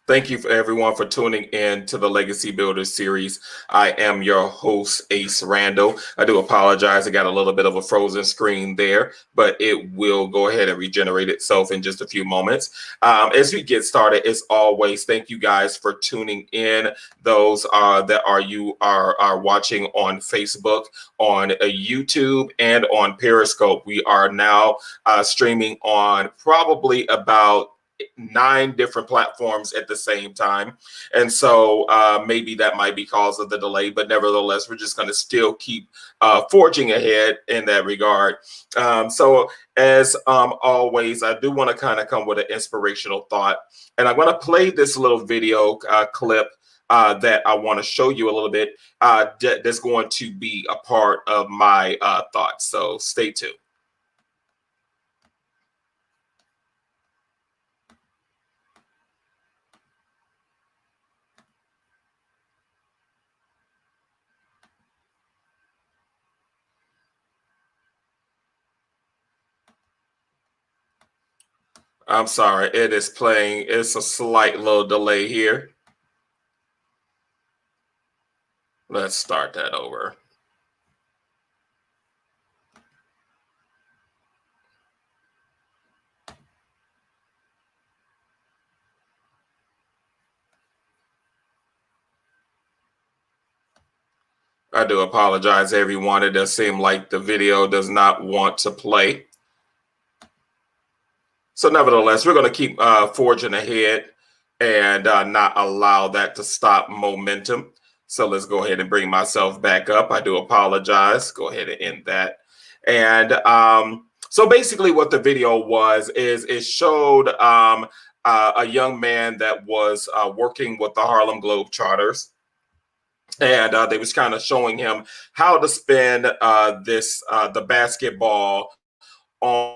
Thank you for everyone for tuning in to the Legacy Builders series. I am your host, Ace Randall. I do apologize. I got a little bit of a frozen screen there, but it will go ahead and regenerate itself in just a few moments. As we get started, as always, thank you guys for tuning in. Those that are watching on Facebook, on YouTube, and on Periscope. We are now streaming on probably about 9 different platforms at the same time, and so maybe that might be cause of the delay, but nevertheless we're just going to still keep forging ahead in that regard. So as always, I do want to kind of come with an inspirational thought, and I'm going to play this little video clip that I want to show you a little bit that's going to be a part of my thoughts, so stay tuned. I'm sorry, it is playing. It's a slight little delay here. Let's start that over. I do apologize, everyone. It does seem like the video does not want to play. So nevertheless, we're going to keep forging ahead and not allow that to stop momentum. So let's go ahead and bring myself back up. I do apologize. Go ahead and end that. And so basically what the video was is it showed a young man that was working with the Harlem Globetrotters. And they was kind of showing him how to spin the basketball on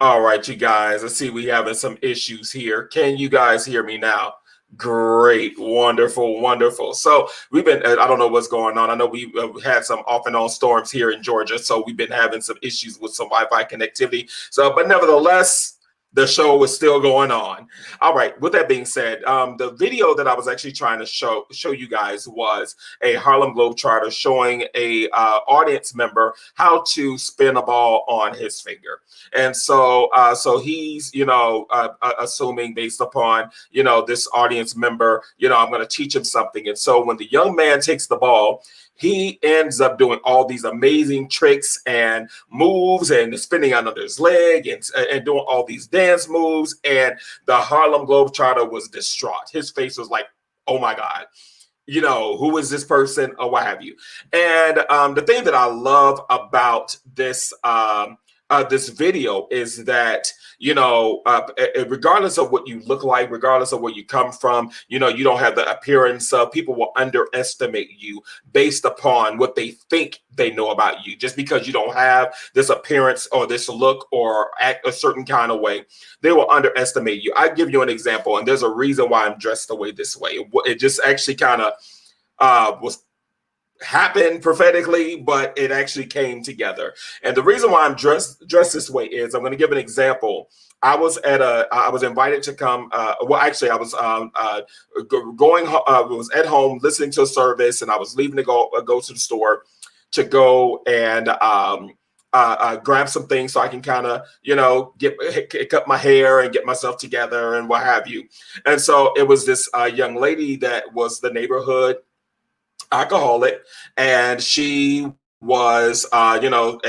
All right, you guys, I see we having some issues here. Can you guys hear me now? Great, wonderful, wonderful. So we've been, I don't know what's going on. I know we had some off and on storms here in Georgia. So we've been having some issues with some Wi-Fi connectivity. So, but nevertheless, The show is still going on. All right. With that being said, the video that I was actually trying to show you guys was a Harlem Globetrotter showing a audience member how to spin a ball on his finger. And so, so he's, assuming based upon, this audience member, I'm going to teach him something. And so when the young man takes the ball, he ends up doing all these amazing tricks and moves and spinning under his leg and doing all these dance moves. And the Harlem Globetrotter was distraught. His face was like, oh my God, who is this person or what have you? And the thing that I love about this this video is that, regardless of what you look like, regardless of where you come from, you don't have the appearance of, people will underestimate you based upon what they think they know about you. Just because you don't have this appearance or this look or act a certain kind of way, they will underestimate you. I give you an example, and there's a reason why I'm dressed the way this way. It just actually kind of was happened prophetically, but it actually came together. And the reason why I'm dressed this way is, I'm going to give an example. I was invited to come. I was at home listening to a service, and I was leaving to go to the store to go and grab some things so I can kind of, cut my hair and get myself together and what have you. And so it was this young lady that was the neighborhood alcoholic, and she was at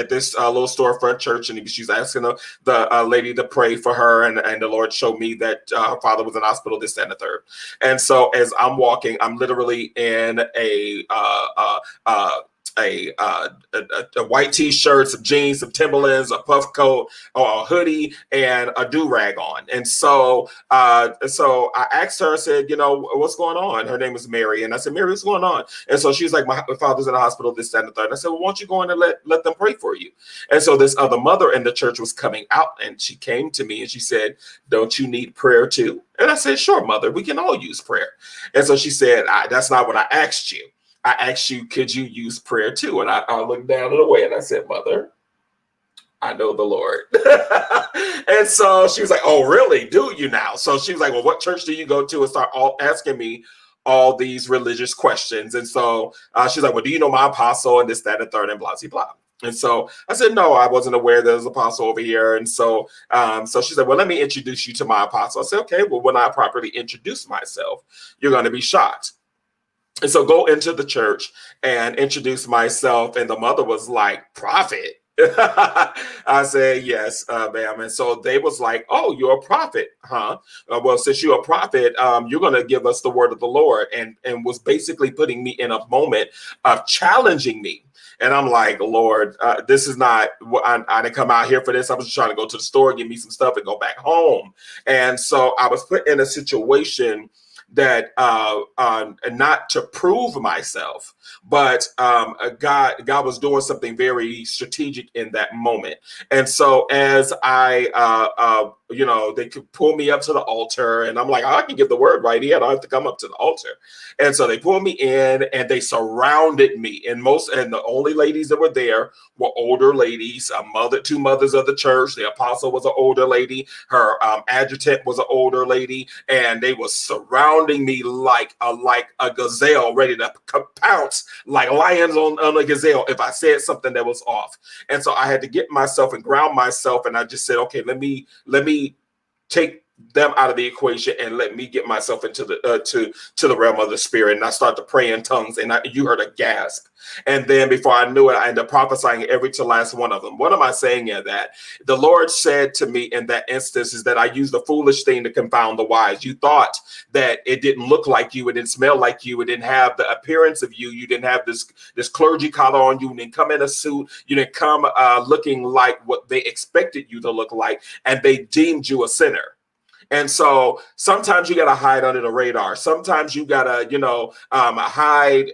this little storefront church, and she's asking the lady to pray for her, and the Lord showed me that her father was in the hospital, this, that, and the third. And so as I'm walking, I'm literally in a white t-shirt, some jeans, some Timberlands, a puff coat, or a hoodie, and a do-rag on. And so I asked her, I said, what's going on? Her name is Mary. And I said, Mary, what's going on? And so she's like, my father's in the hospital, this, that, and the third. And I said, well, why don't you go in and let them pray for you? And so this other mother in the church was coming out, and she came to me and she said, don't you need prayer too? And I said, sure, mother, we can all use prayer. And so she said, that's not what I asked you. I asked you, could you use prayer too? And I looked down and away, and I said, Mother, I know the Lord. And so she was like, oh, really? Do you now? So she was like, well, what church do you go to? And start all asking me all these religious questions. And so she's like, well, do you know my apostle and this, that, and third, and blah, blah, blah. And so I said, no, I wasn't aware there's an apostle over here. And so she said, well, let me introduce you to my apostle. I said, okay, well, when I properly introduce myself, you're going to be shocked. And so go into the church and introduce myself. And the mother was like, prophet? I said, yes, ma'am. And so they was like, oh, you're a prophet, huh? Well, since you're a prophet, you're going to give us the word of the Lord, and was basically putting me in a moment of challenging me. And I'm like, Lord, this is not what I didn't come out here for this. I was just trying to go to the store, get me some stuff, and go back home. And so I was put in a situation that not to prove myself, but God was doing something very strategic in that moment. And so as they could pull me up to the altar, and I'm like, I can give the word right here. I don't have to come up to the altar. And so they pulled me in, and they surrounded me. And the only ladies that were there were older ladies, two mothers of the church. The apostle was an older lady. Her adjutant was an older lady, and they were surrounding me like a gazelle, ready to pounce like lions on a gazelle if I said something that was off. And so I had to get myself and ground myself, and I just said, okay, let me take them out of the equation and let me get myself into the to the realm of the spirit. And I start to pray in tongues, and you heard a gasp. And then before I knew it, I ended up prophesying every to last one of them. What am I saying in that? The Lord said to me in that instance is that I used the foolish thing to confound the wise. You thought that it didn't look like you, it didn't smell like you, it didn't have the appearance of you, you didn't have this clergy collar on you, you didn't come in a suit, you didn't come looking like what they expected you to look like, and they deemed you a sinner. And so sometimes you got to hide under the radar. Sometimes you got to, hide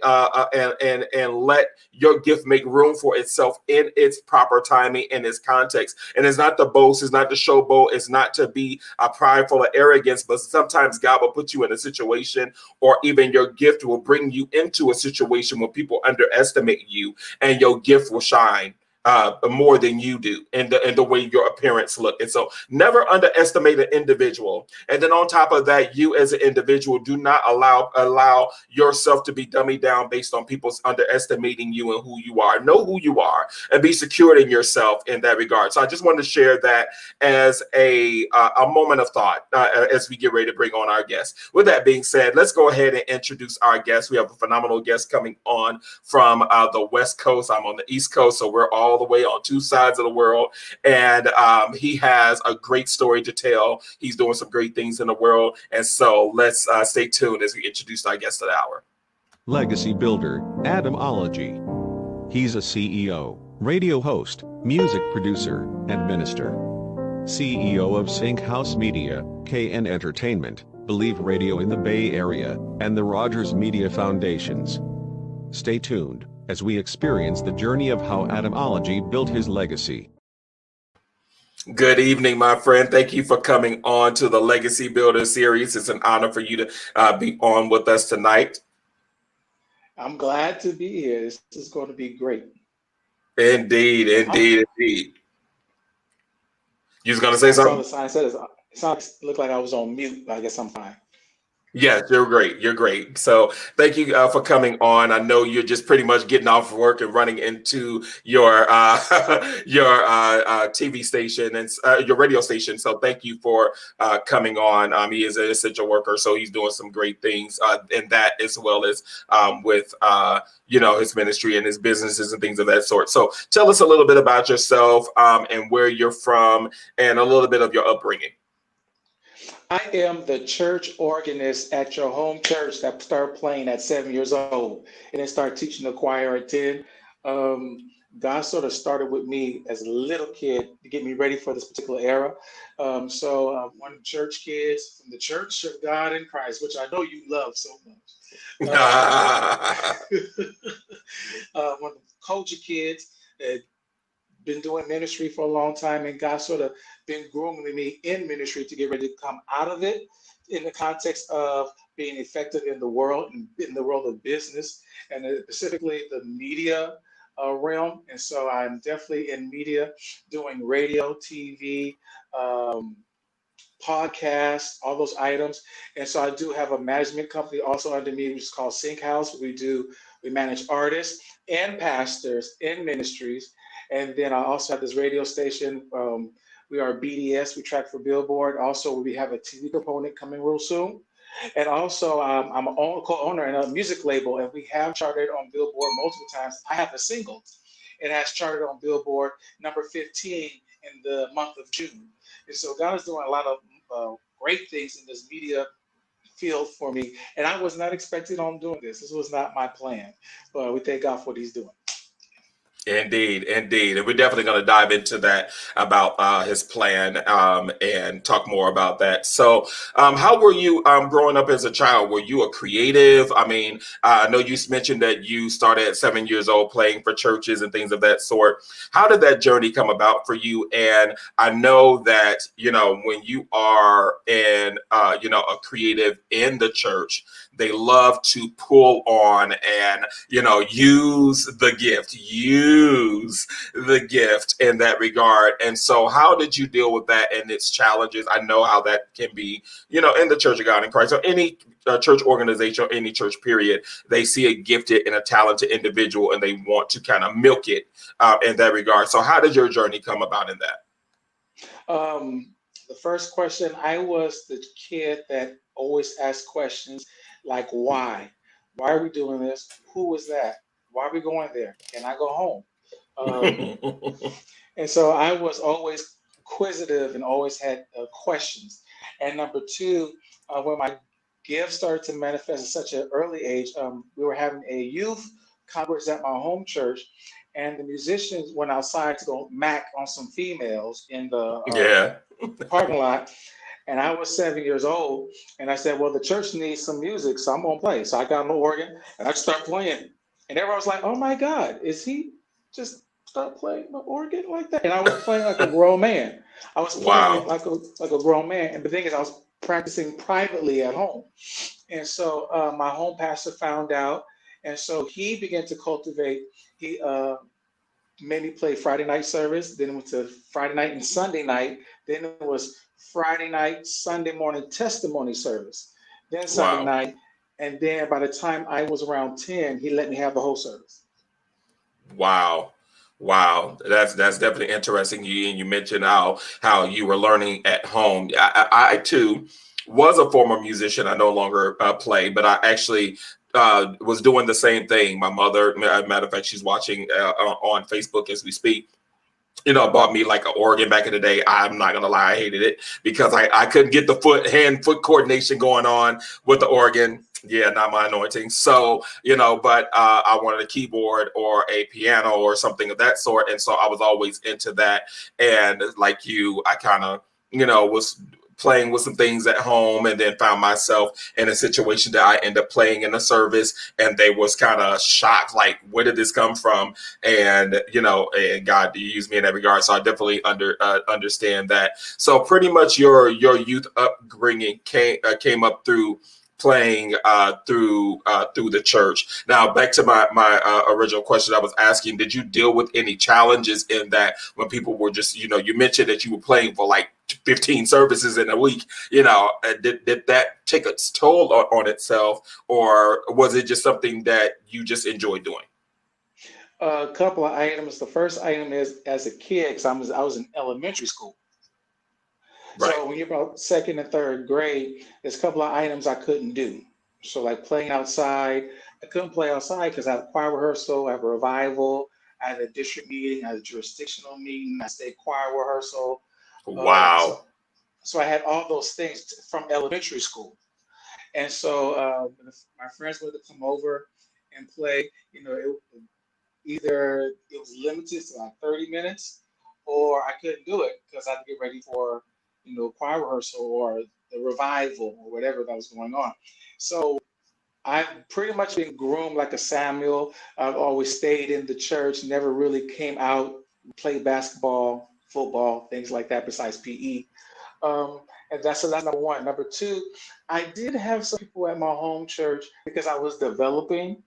and let your gift make room for itself in its proper timing, in its context. And it's not to boast, it's not to showboat, it's not to be prideful or arrogance, but sometimes God will put you in a situation, or even your gift will bring you into a situation where people underestimate you, and your gift will shine. more than you do, and the way your appearance look. And so never underestimate an individual. And then on top of that, you as an individual, do not allow yourself to be dummied down based on people's underestimating you and who you are. Know who you are and be secured in yourself in that regard. So I just wanted to share that as a moment of thought as we get ready to bring on our guests. With that being said, let's go ahead and introduce our guest. We have a phenomenal guest coming on from the West Coast. I'm on the East Coast, so we're all the way on two sides of the world. And he has a great story to tell. He's doing some great things in the world. And so let's stay tuned as we introduce our guest of the hour. Legacy builder, Adam OLOGY. He's a CEO, radio host, music producer, and minister. CEO of SyncHouse Media, KNEnterntainment, Believe Radio in the Bay Area, and the Rogers Media Foundations. Stay tuned as we experience the journey of how Adam OLOGY built his legacy. Good evening, my friend. Thank you for coming on to the Legacy Builder series. It's an honor for you to be on with us tonight. I'm glad to be here. This is going to be great. Indeed. You was going to say something? I saw the sign. It looked like I was on mute, but I guess I'm fine. Yes, you're great. You're great. So thank you for coming on. I know you're just pretty much getting off work and running into your TV station and your radio station. So thank you for coming on. He is an essential worker, so he's doing some great things in that, as well as with his ministry and his businesses and things of that sort. So tell us a little bit about yourself and where you're from and a little bit of your upbringing. I am the church organist at your home church that started playing at 7 years old and then started teaching the choir at 10. God sort of started with me as a little kid to get me ready for this particular era. So I'm one of the church kids from the Church of God in Christ, which I know you love so much. One of the culture kids. Been doing ministry for a long time, and God sort of been grooming me in ministry to get ready to come out of it in the context of being effective in the world and in the world of business, and specifically the media realm. And so I'm definitely in media, doing radio, TV, podcasts, all those items. And so I do have a management company also under me, which is called SyncHouse. We manage artists and pastors in ministries. And then I also have this radio station. We are BDS. We track for Billboard. Also, we have a TV component coming real soon. And also, I'm a co-owner in a music label, and we have charted on Billboard multiple times. I have a single. It has charted on Billboard number 15 in the month of June. And so God is doing a lot of great things in this media field for me. And I was not expecting on doing this. This was not my plan. But we thank God for what he's doing. Indeed. And we're definitely going to dive into that about his plan and talk more about that. So how were you growing up as a child? Were you a creative? I mean, I know you mentioned that you started at 7 years old playing for churches and things of that sort. How did that journey come about for you? And I know that, when you are in, a creative in the church, they love to pull on and, use the gift in that regard. And so how did you deal with that and its challenges? I know how that can be, in the Church of God in Christ or any church organization or any church period. They see a gifted and a talented individual and they want to kind of milk it in that regard. So how did your journey come about in that? The first question, I was the kid that always asked questions like, why? Why are we doing this? Who was that? Why are we going there? Can I go home? And so I was always inquisitive and always had questions. And number two, when my gift started to manifest at such an early age, we were having a youth conference at my home church, and the musicians went outside to go mac on some females in the parking lot. And I was 7 years old, and I said, well, the church needs some music, so I'm going to play. So I got an organ, and I just started playing. And everyone was like, oh, my God, is he just start playing the organ like that? And I was playing like a grown man. I was playing like a grown man. And the thing is, I was practicing privately at home. And so my home pastor found out, and so he began to cultivate. He mainly played Friday night service. Then it went to Friday night and Sunday night. Then it was Friday night, Sunday morning testimony service. Then Sunday Wow. night. And then by the time I was around 10, he let me have the whole service. Wow. Wow. That's definitely interesting. You mentioned how you were learning at home. I too was a former musician. I no longer play, but I actually was doing the same thing. My mother, matter of fact, she's watching on Facebook as we speak. Bought me like an organ back in the day. I'm not gonna lie, I hated it because I couldn't get the hand-foot coordination going on with the organ. Yeah, not my anointing. So, but I wanted a keyboard or a piano or something of that sort. And so I was always into that. And like you, I kind of, was playing with some things at home and then found myself in a situation that I ended up playing in a service and they was kind of shocked, like, where did this come from? And, and God used me in that regard. So I definitely understand that. So pretty much your youth upbringing came up through playing through the church. Now back to my original question I was asking, did you deal with any challenges in that when people were just, you mentioned that you were playing for like 15 services in a week, did that take a toll on itself, or was it just something that you just enjoyed doing? A couple of items. The first item is, as a kid, because I was in elementary school. Right. So when you're about second and third grade, there's a couple of items I couldn't do. So like playing outside, I couldn't play outside because I had a choir rehearsal, I have a revival, I had a district meeting, I had a jurisdictional meeting, I stayed choir rehearsal. Um, Wow. so so I had all those things from elementary school. And so my friends wanted to come over and play, either it was limited to like 30 minutes or I couldn't do it because I had to get ready for, choir rehearsal or the revival or whatever that was going on. So I've pretty much been groomed like a Samuel. I've always stayed in the church, never really came out, played basketball, football, things like that besides PE. And that's number one. Number two, I did have some people at my home church because I was developing.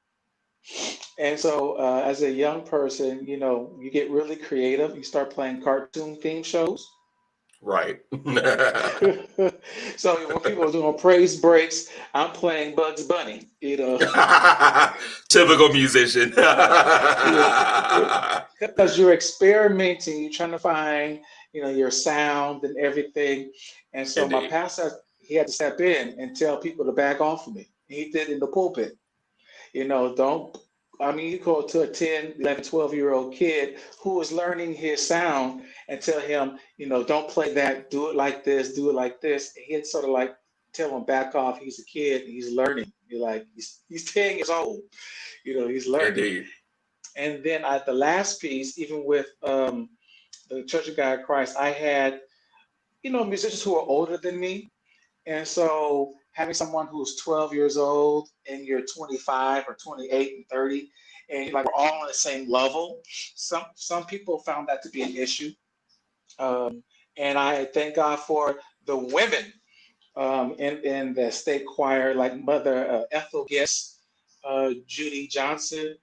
And so, as a young person, you get really creative. You start playing cartoon theme shows. Right. So when people are doing praise breaks, I'm playing Bugs Bunny. Typical musician. Because you're experimenting, you're trying to find, your sound and everything. And so my Indeed. pastor, he had to step in and tell people to back off of me. He did in the pulpit. Don't, I mean, you go to a 10, 11, 12-year-old kid who is learning his sound and tell him, don't play that, do it like this, do it like this. And he'd sort of like tell him back off. He's a kid and he's learning. You're like, he's 10 years old, he's learning. Indeed. And then at the last piece, even with the Church of God in Christ, I had, musicians who are older than me. And so having someone who's 12 years old and you're 25 or 28 and 30, and you're like we're all on the same level, some people found that to be an issue. Um, and I thank God for the women in the state choir, like Mother Ethel Guest, Judy Johnson.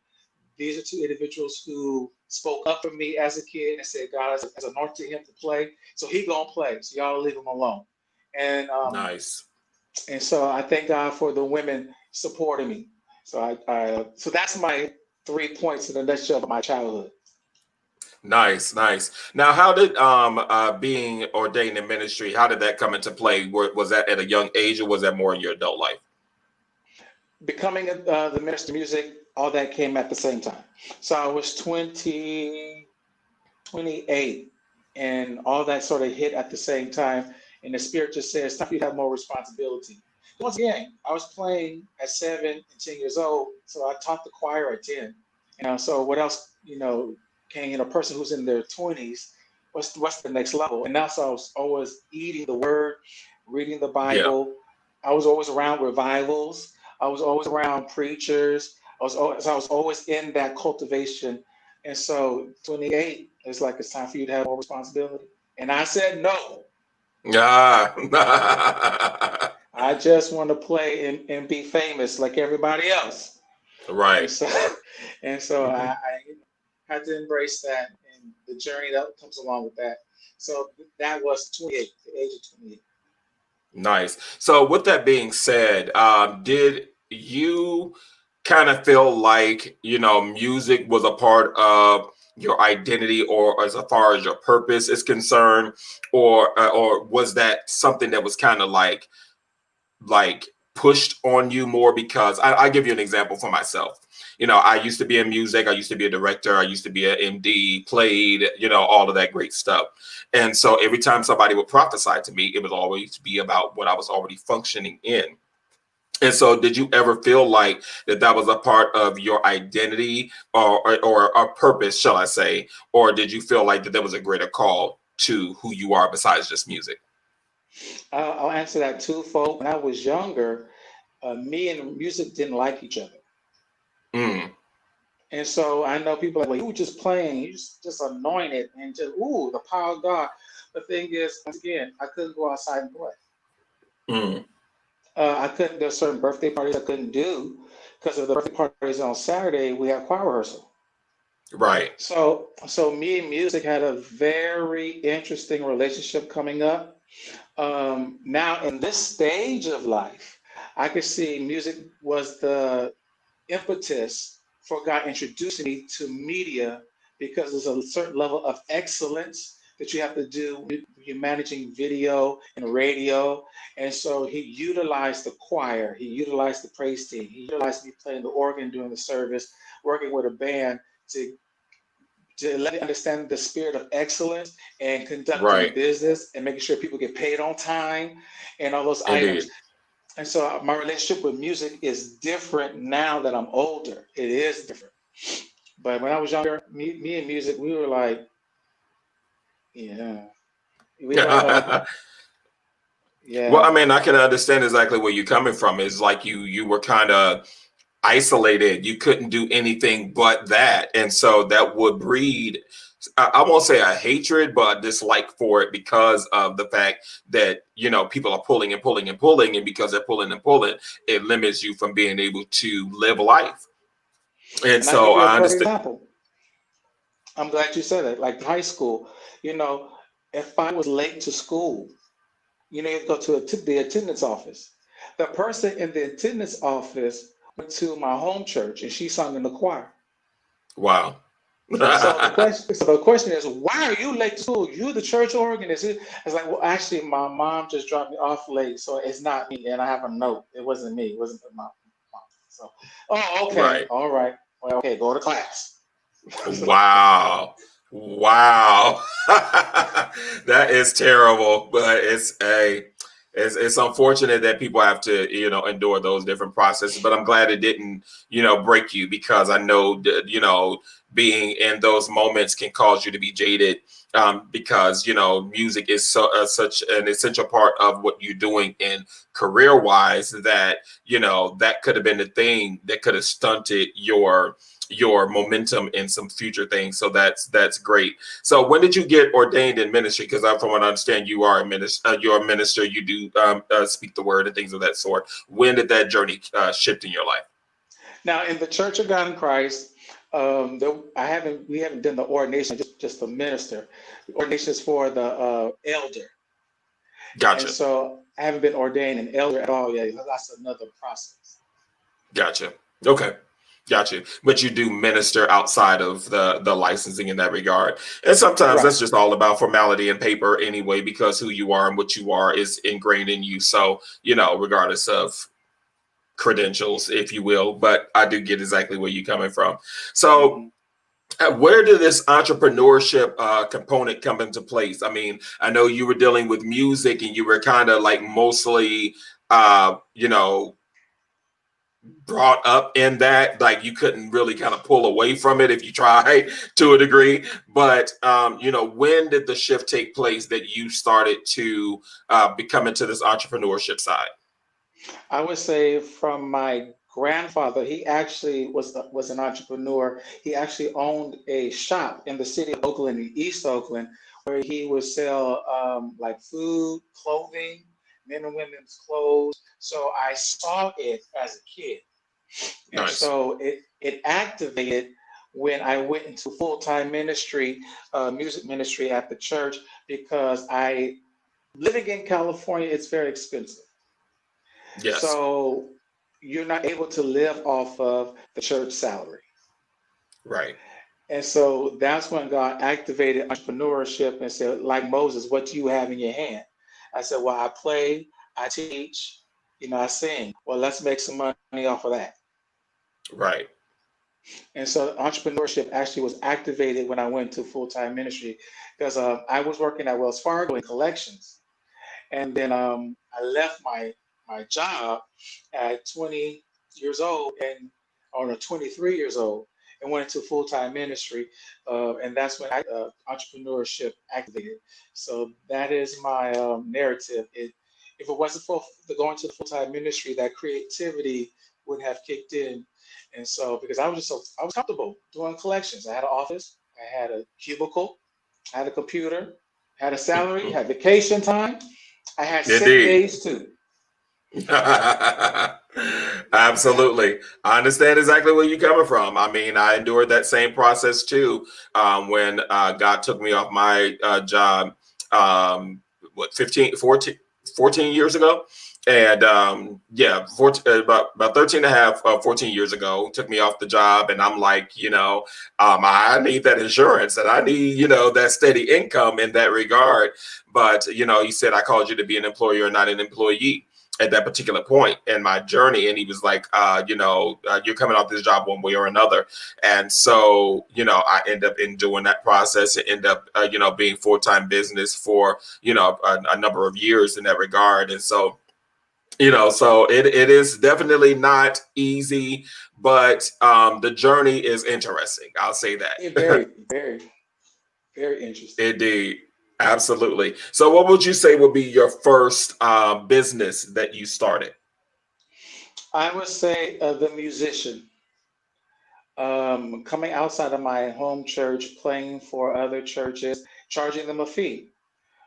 These are two individuals who spoke up for me as a kid and said God has anointed him to play, so he gonna play. So y'all leave him alone. And Nice. and so I thank God for the women supporting me. So so that's my 3 points in a nutshell of my childhood. Nice, nice. Now, how did being ordained in ministry, how did that come into play? Was that at a young age or was that more in your adult life? Becoming the minister of music, all that came at the same time. So I was 28, and all that sort of hit at the same time. And the spirit just says, it's time for you to have more responsibility. Once again, I was playing at 7 and 10 years old, so I taught the choir at 10. So what else, can a person who's in their 20s, what's the next level? And that's, I was always eating the word, reading the Yeah. Bible. I was always around revivals. I was always around preachers. I was always in that cultivation. And so 28 is like, it's time for you to have more responsibility. And I said no. Ah. I just want to play and be famous like everybody else. And Right. so and so I had to embrace that and the journey that comes along with that. So that was 28, the age of 28. Nice. So, with that being said, did you kind of feel like, music was a part of your identity, or as far as your purpose is concerned, or was that something that was kind of like pushed on you more? Because I give you an example for myself. I used to be in music. I used to be a director. I used to be an MD, played, all of that great stuff. And so every time somebody would prophesy to me, it would always be about what I was already functioning in. And so did you ever feel like that was a part of your identity, or a purpose, shall I say? Or did you feel like that there was a greater call to who you are besides just music? I'll answer that twofold. When I was younger, me and music didn't like each other. Mm, And so I know people are like, well, you were just playing, you just anointed and just, ooh, the power of God. The thing is, once again, I couldn't go outside and play. mm, I couldn't, there's certain birthday parties I couldn't do because of the birthday parties on Saturday, we have choir rehearsal. right. So me and music had a very interesting relationship coming up. Now in this stage of life, I could see music was the impetus for God introducing me to media because there's a certain level of excellence that you have to do when you're managing video and radio. And so he utilized the choir, he utilized the praise team, he utilized me playing the organ during the service, working with a band to let me understand the spirit of excellence and conducting Right. business and making sure people get paid on time and all those items. Indeed. And so my relationship with music is different now that I'm older. It is different. But when I was younger, me and music, we were like, yeah, we weren't Well, I yeah. mean, I can understand exactly where you're coming from. It's like you were kind of isolated. You couldn't do anything but that, and so that would breed, I won't say a hatred, but a dislike for it, because of the fact that people are pulling and pulling and pulling, and because they're pulling and pulling, it limits you from being able to live life. And And I'll give so you a I perfect understand. example. I'm glad you said it. Like high school, you know, if I was late to school, you go to the attendance office. The person in the attendance office went to my home church and she sung in the choir. Wow. So the question is, why are you late to school? You the church organist. It's like, well, actually, my mom just dropped me off late, so it's not me. And I have a note. It wasn't me. It wasn't my mom. So, oh, okay, Right. all right. Well, okay, go to class. Wow. Wow. That is terrible, but it's unfortunate that people have to, endure those different processes, but I'm glad it didn't, break you, because I know that, being in those moments can cause you to be jaded, because, music is such an essential part of what you're doing in career wise, that, that could have been the thing that could have stunted your momentum in some future things. So that's great. So when did you get ordained in ministry? Because from what I understand, you are a minister. You're a minister. You do speak the word and things of that sort. When did that journey shift in your life? Now, in the Church of God in Christ, we haven't done the ordination, just the minister. The ordination is for the elder, and Gotcha. so I haven't been ordained an elder at all yet. That's another process. Gotcha. Okay. Gotcha. But you do minister outside of the licensing in that regard. And sometimes Right. that's just all about formality and paper anyway, because who you are and what you are is ingrained in you. So, regardless of credentials, if you will, but I do get exactly where you're coming from. So, Hmm. where did this entrepreneurship component come into place? I mean, I know you were dealing with music and you were kind of like mostly, uh, you know, brought up in that, like you couldn't really kind of pull away from it if you tried to a degree. But, when did the shift take place that you started to become into this entrepreneurship side? I would say from my grandfather, he actually was an entrepreneur. He actually owned a shop in the city of Oakland, in East Oakland, where he would sell like food, clothing, men and women's clothes. So I saw it as a kid, and Nice. so it activated when I went into full-time ministry, music ministry at the church, because I living in California, it's very expensive. Yes. So you're not able to live off of the church salary. Right. And so that's when God activated entrepreneurship and said, like Moses, what do you have in your hand? I said, well, I play, I teach, I sing. Well, let's make some money off of that. Right. And so entrepreneurship actually was activated when I went to full-time ministry because I was working at Wells Fargo in collections. And then I left my job at 20 years old or no, 23 years old and went into full-time ministry. And that's when entrepreneurship activated. So that is my narrative. If it wasn't for the going to the full-time ministry, that creativity would have kicked in. And so because I was comfortable doing collections. I had an office, I had a cubicle, I had a computer, had a salary, had vacation time. I had sick Indeed. days too. Absolutely. I understand exactly where you're coming from. I mean, I endured that same process too when God took me off my job, what, 14 years ago? And yeah, 14, about 13 and a half, 14 years ago, took me off the job. And I'm like, I need that insurance and I need, that steady income in that regard. But, he said, I called you to be an employer and not an employee at that particular point in my journey. And he was like, you're coming off this job one way or another. And so, I end up in doing that process and end up, being full-time business for, a number of years in that regard. And so, so it is definitely not easy, but the journey is interesting. I'll say that. Very, very, very interesting. Indeed. Absolutely. So what would you say would be your first business that you started? I would say the musician. Coming outside of my home church, playing for other churches, charging them a fee.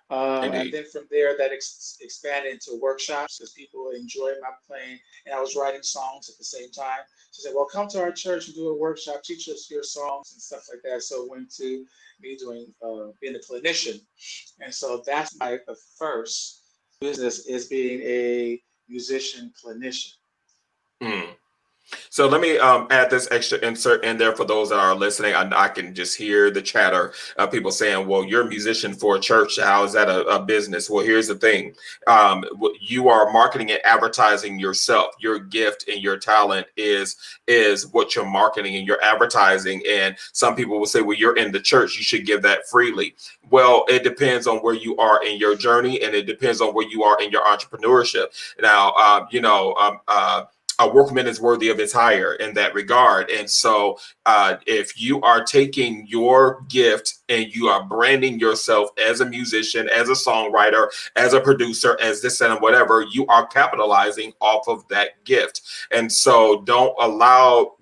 And Indeed. then from there, that expanded into workshops because people enjoyed my playing, and I was writing songs at the same time. So I said, "Well, come to our church and do a workshop, teach us your songs and stuff like that." So it went to me doing being a clinician, and so that's my the first business is being a musician clinician. Mm. So let me add this extra insert in there for those that are listening. I can just hear the chatter of people saying, well, you're a musician for a church. How is that a business? Well, here's the thing. You are marketing and advertising yourself. Your gift and your talent is what you're marketing and you're advertising. And some people will say, well, you're in the church. You should give that freely. Well, it depends on where you are in your journey, and it depends on where you are in your entrepreneurship. Now, a workman is worthy of his hire in that regard. And so if you are taking your gift and you are branding yourself as a musician, as a songwriter, as a producer, as this and whatever, you are capitalizing off of that gift. And so don't allow,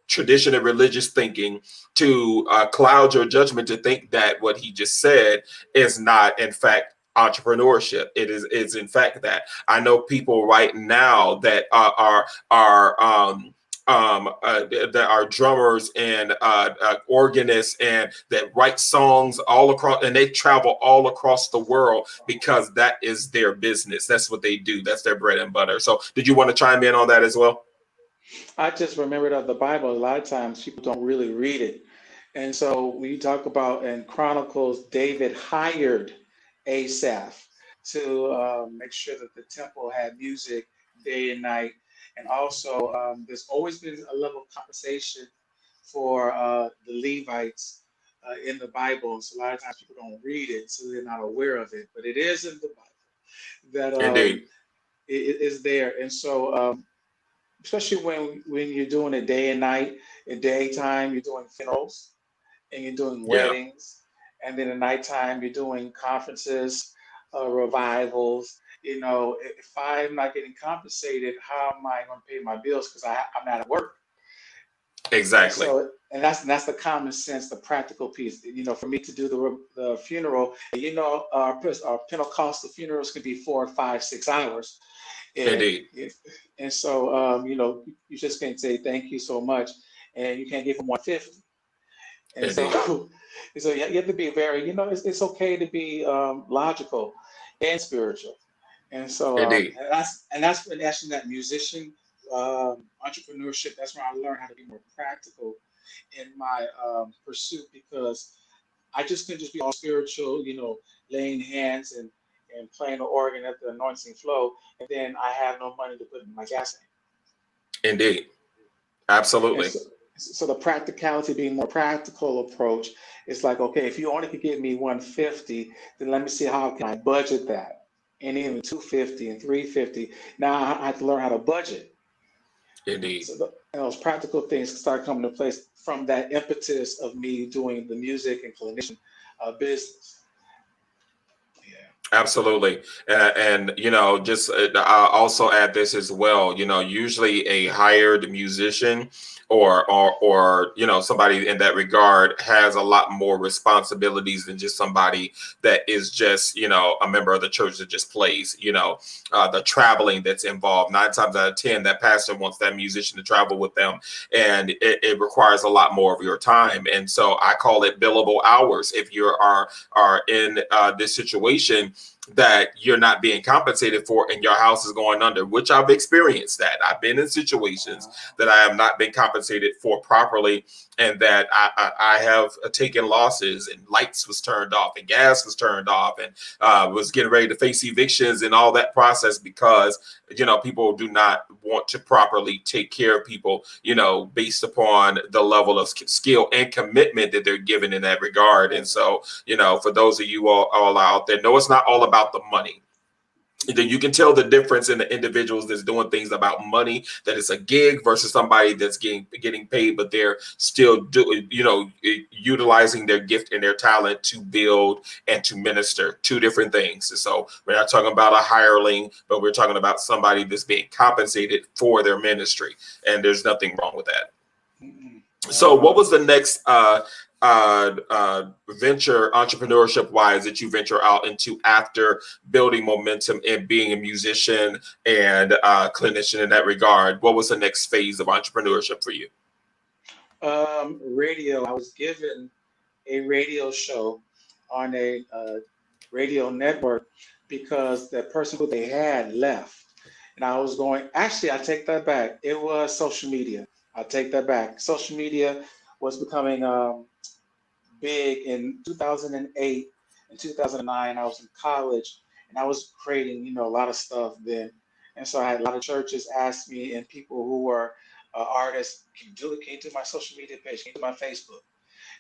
tradition and religious thinking to cloud your judgment to think that what he just said is not, in fact, entrepreneurship. It's in fact that. I know people right now that that are drummers and organists and that write songs all across, and they travel all across the world because that is their business. That's what they do. That's their bread and butter. So did you want to chime in on that as well? I just remembered of the Bible. A lot of times people don't really read it. And so we talk about in Chronicles, David hired Asaph to make sure that the temple had music day and night. And also, there's always been a level of compensation for the Levites in the Bible. So a lot of times people don't read it, so they're not aware of it. But it is in the Bible that Indeed. it is there. And so especially when you're doing it day and night. In daytime, you're doing funerals and you're doing Yeah, weddings, and then at nighttime, you're doing conferences, revivals. If I'm not getting compensated, how am I going to pay my bills? Because I'm not at work. And exactly. so, and that's the common sense, the practical piece. For me to do the funeral, our Pentecostal funerals can be 4, 5, 6 hours. And Indeed. if and so you just can't say thank you so much, and you can't give them 150. And Indeed. so, so you have to be very, it's okay to be logical and spiritual. And so, Indeed. and that's when actually that musician entrepreneurship. That's where I learned how to be more practical in my pursuit, because I just couldn't just be all spiritual, laying hands and playing the organ at the anointing flow, and then I have no money to put in my gas tank. Indeed. And Absolutely. so the practicality, being more practical approach, is like, okay, if you only could give me 150, then let me see how can I budget that, and even 250 and 350. Now I have to learn how to budget. Indeed. So those practical things start coming to place from that impetus of me doing the music and clinician business. Yeah. Absolutely. Just I'll also add this as well. Usually a hired musician or somebody in that regard has a lot more responsibilities than just somebody that is just, a member of the church that just plays. The traveling that's involved. 9 times out of 10, that pastor wants that musician to travel with them, and it requires a lot more of your time. And so I call it billable hours. If you are in this situation that you're not being compensated for and your house is going under, which I've experienced that. I've been in situations that I have not been compensated for properly, and that I have taken losses, and lights was turned off and gas was turned off, and was getting ready to face evictions and all that process, because people do not want to properly take care of people, based upon the level of skill and commitment that they're given in that regard. And so, for those of you all out there, no, it's not all about the money. You can tell the difference in the individuals that's doing things about money, that it's a gig, versus somebody that's getting paid, but they're still doing, utilizing their gift and their talent to build and to minister. Two different things. And so we're not talking about a hireling, but we're talking about somebody that's being compensated for their ministry, and there's nothing wrong with that. Mm-mm. So what was the next venture, entrepreneurship wise, that you venture out into after building momentum and being a musician and clinician in that regard? What was the next phase of entrepreneurship for you? Radio. I was given a radio show on a radio network because the person who they had left. And I was going, actually, I take that back. It was social media. I take that back. Social media was becoming big in 2008 and 2009. I was in college and I was creating, a lot of stuff then. And so I had a lot of churches ask me, and people who were artists, can you do my social media page? Can you do my Facebook?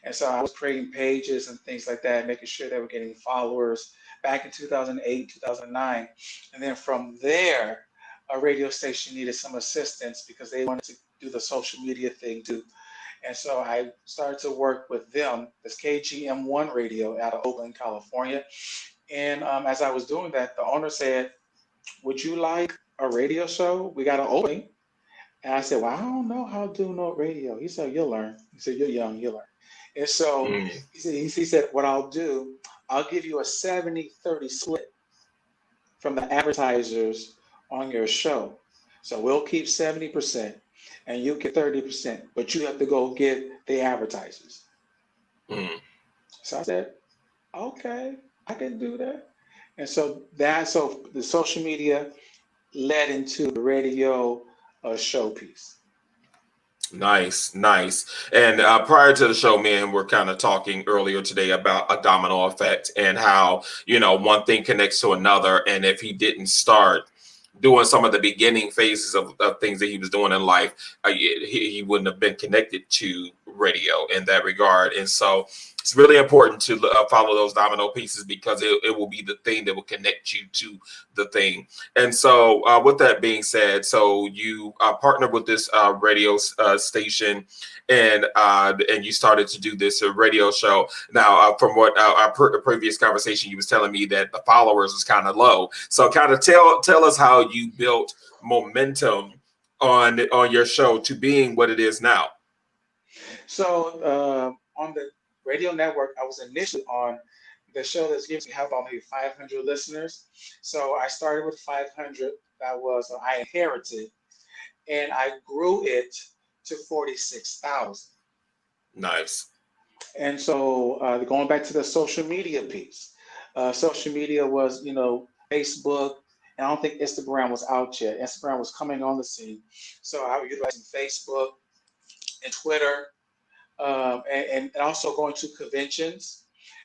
And so I was creating pages and things like that, making sure they were getting followers back in 2008, 2009. And then from there, a radio station needed some assistance because they wanted to do the social media thing too. And so I started to work with them, this KGM1 radio out of Oakland, California. And as I was doing that, the owner said, "Would you like a radio show? We got an opening." And I said, "Well, I don't know how to do no radio." He said, "You'll learn." He said, "You're young, you'll learn." And so Mm, he said, "What I'll do, I'll give you a 70-30 split from the advertisers on your show. So we'll keep 70% and you get 30%, but you have to go get the advertisers." mm. So I said, "Okay, I can do that." And so the social media led into the radio showpiece. Nice, nice. And prior to the show, me and we're kind of talking earlier today about a domino effect and how, one thing connects to another. And if he didn't start doing some of the beginning phases of things that he was doing in life, he wouldn't have been connected to radio in that regard. And so it's really important to follow those domino pieces, because it will be the thing that will connect you to the thing. And so with that being said, so you partnered with this radio station, and you started to do this radio show. Now, from what our previous conversation, you was telling me that the followers was kind of low. So kind of tell us how you built momentum on your show to being what it is now. So on the radio network, I was initially on the show that's gives me have about maybe 500 listeners. So I started with 500. That was I inherited, and I grew it to 46,000. Nice. And so going back to the social media piece, social media was, Facebook, and I don't think Instagram was out yet. Instagram was coming on the scene. So I was utilizing Facebook and Twitter, and also going to conventions.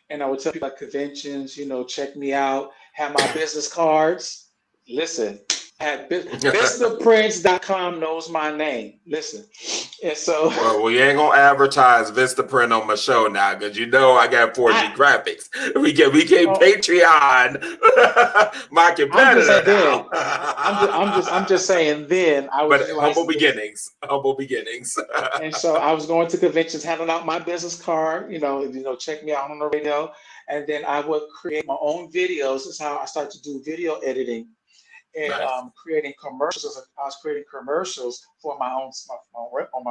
And I would tell people at conventions, check me out, have my business cards. Listen, VistaPrints.com knows my name. Listen. And so well, we ain't gonna advertise Vistaprint on my show now, because I got Fourg Grafx. We can Patreon my competitor now. I'm just saying then I was, but humble beginnings. And so I was going to conventions, handing out my business card, check me out on the radio. And then I would create my own videos. This is how I started to do video editing and Nice. Creating commercials. I was creating commercials for on my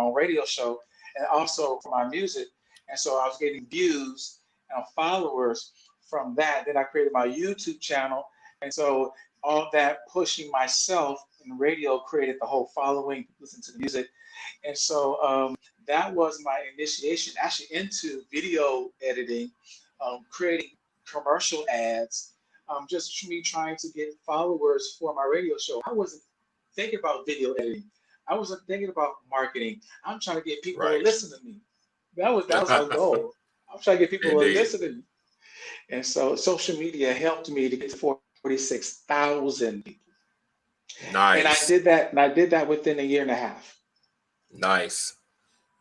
own radio show, and also for my music. And so I was getting views and followers from that. Then I created my YouTube channel, and so all that pushing myself in radio created the whole following, listen to the music. And so that was my initiation actually into video editing, creating commercial ads, just me trying to get followers for my radio show. I wasn't thinking about video editing. I wasn't thinking about marketing. I'm trying to get people to listen to me. That was my goal. I'm trying to get people to listen to me. And so social media helped me to get to 46,000 people. Nice. And I did that within a year and a half. Nice.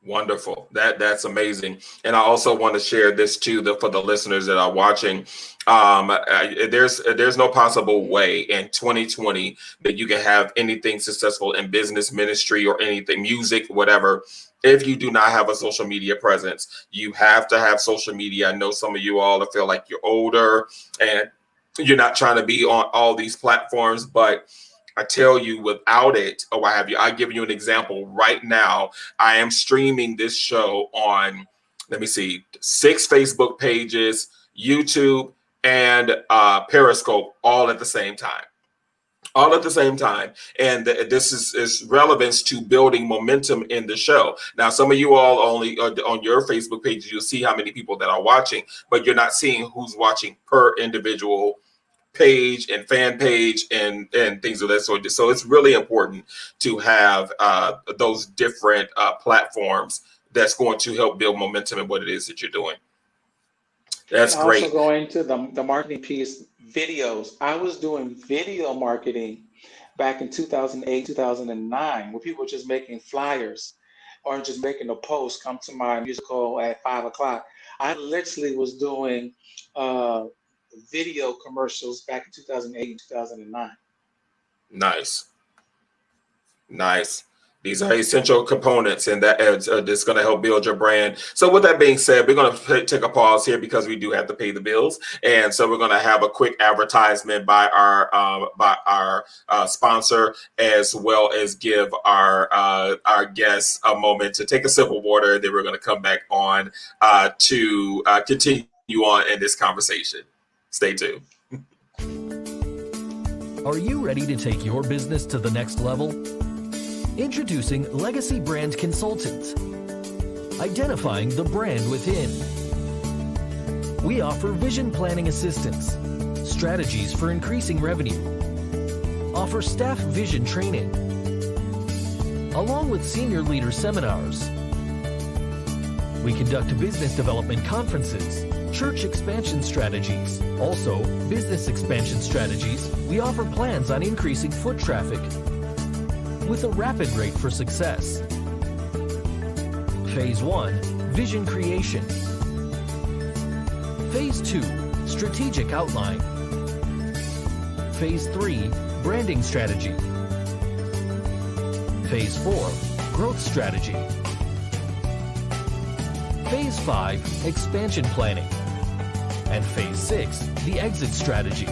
Wonderful. That's amazing. And I also want to share this too, for the listeners that are watching. There's no possible way in 2020 that you can have anything successful in business, ministry, or anything, music, whatever, if you do not have a social media presence. You have to have social media. I know some of you all feel like you're older and you're not trying to be on all these platforms, but I tell you, without it, or what have you, I give you an example right now. I am streaming this show on, 6 Facebook pages, YouTube, and Periscope, all at the same time. And this is relevance to building momentum in the show. Now, some of you all only on your Facebook page, you'll see how many people that are watching, but you're not seeing who's watching per individual page and fan page and things of that sort. So it's really important to have those different platforms that's going to help build momentum in what it is that you're doing. That's great. Also going to the marketing piece, videos. I was doing video marketing back in 2008, 2009, where people were just making flyers or just making a post, come to my musical at 5 o'clock. I literally was doing video commercials back in 2008 and 2009. Nice. These are essential components, and that's going to help build your brand. So with that being said, we're going to take a pause here because we do have to pay the bills. And so we're going to have a quick advertisement by our sponsor, as well as give our guests a moment to take a sip of water. Then we're going to come back on to continue on in this conversation. Stay tuned. Are you ready to take your business to the next level? Introducing Legacy Brand Consultants. Identifying the brand within. We offer vision planning assistance, strategies for increasing revenue, offer staff vision training, along with senior leader seminars. We conduct business development conferences, church expansion strategies. Also, business expansion strategies. We offer plans on increasing foot traffic with a rapid rate for success. Phase 1, vision creation. Phase 2, strategic outline. Phase 3, branding strategy. Phase 4, growth strategy. Phase 5, expansion planning. And Phase 6, the exit strategy.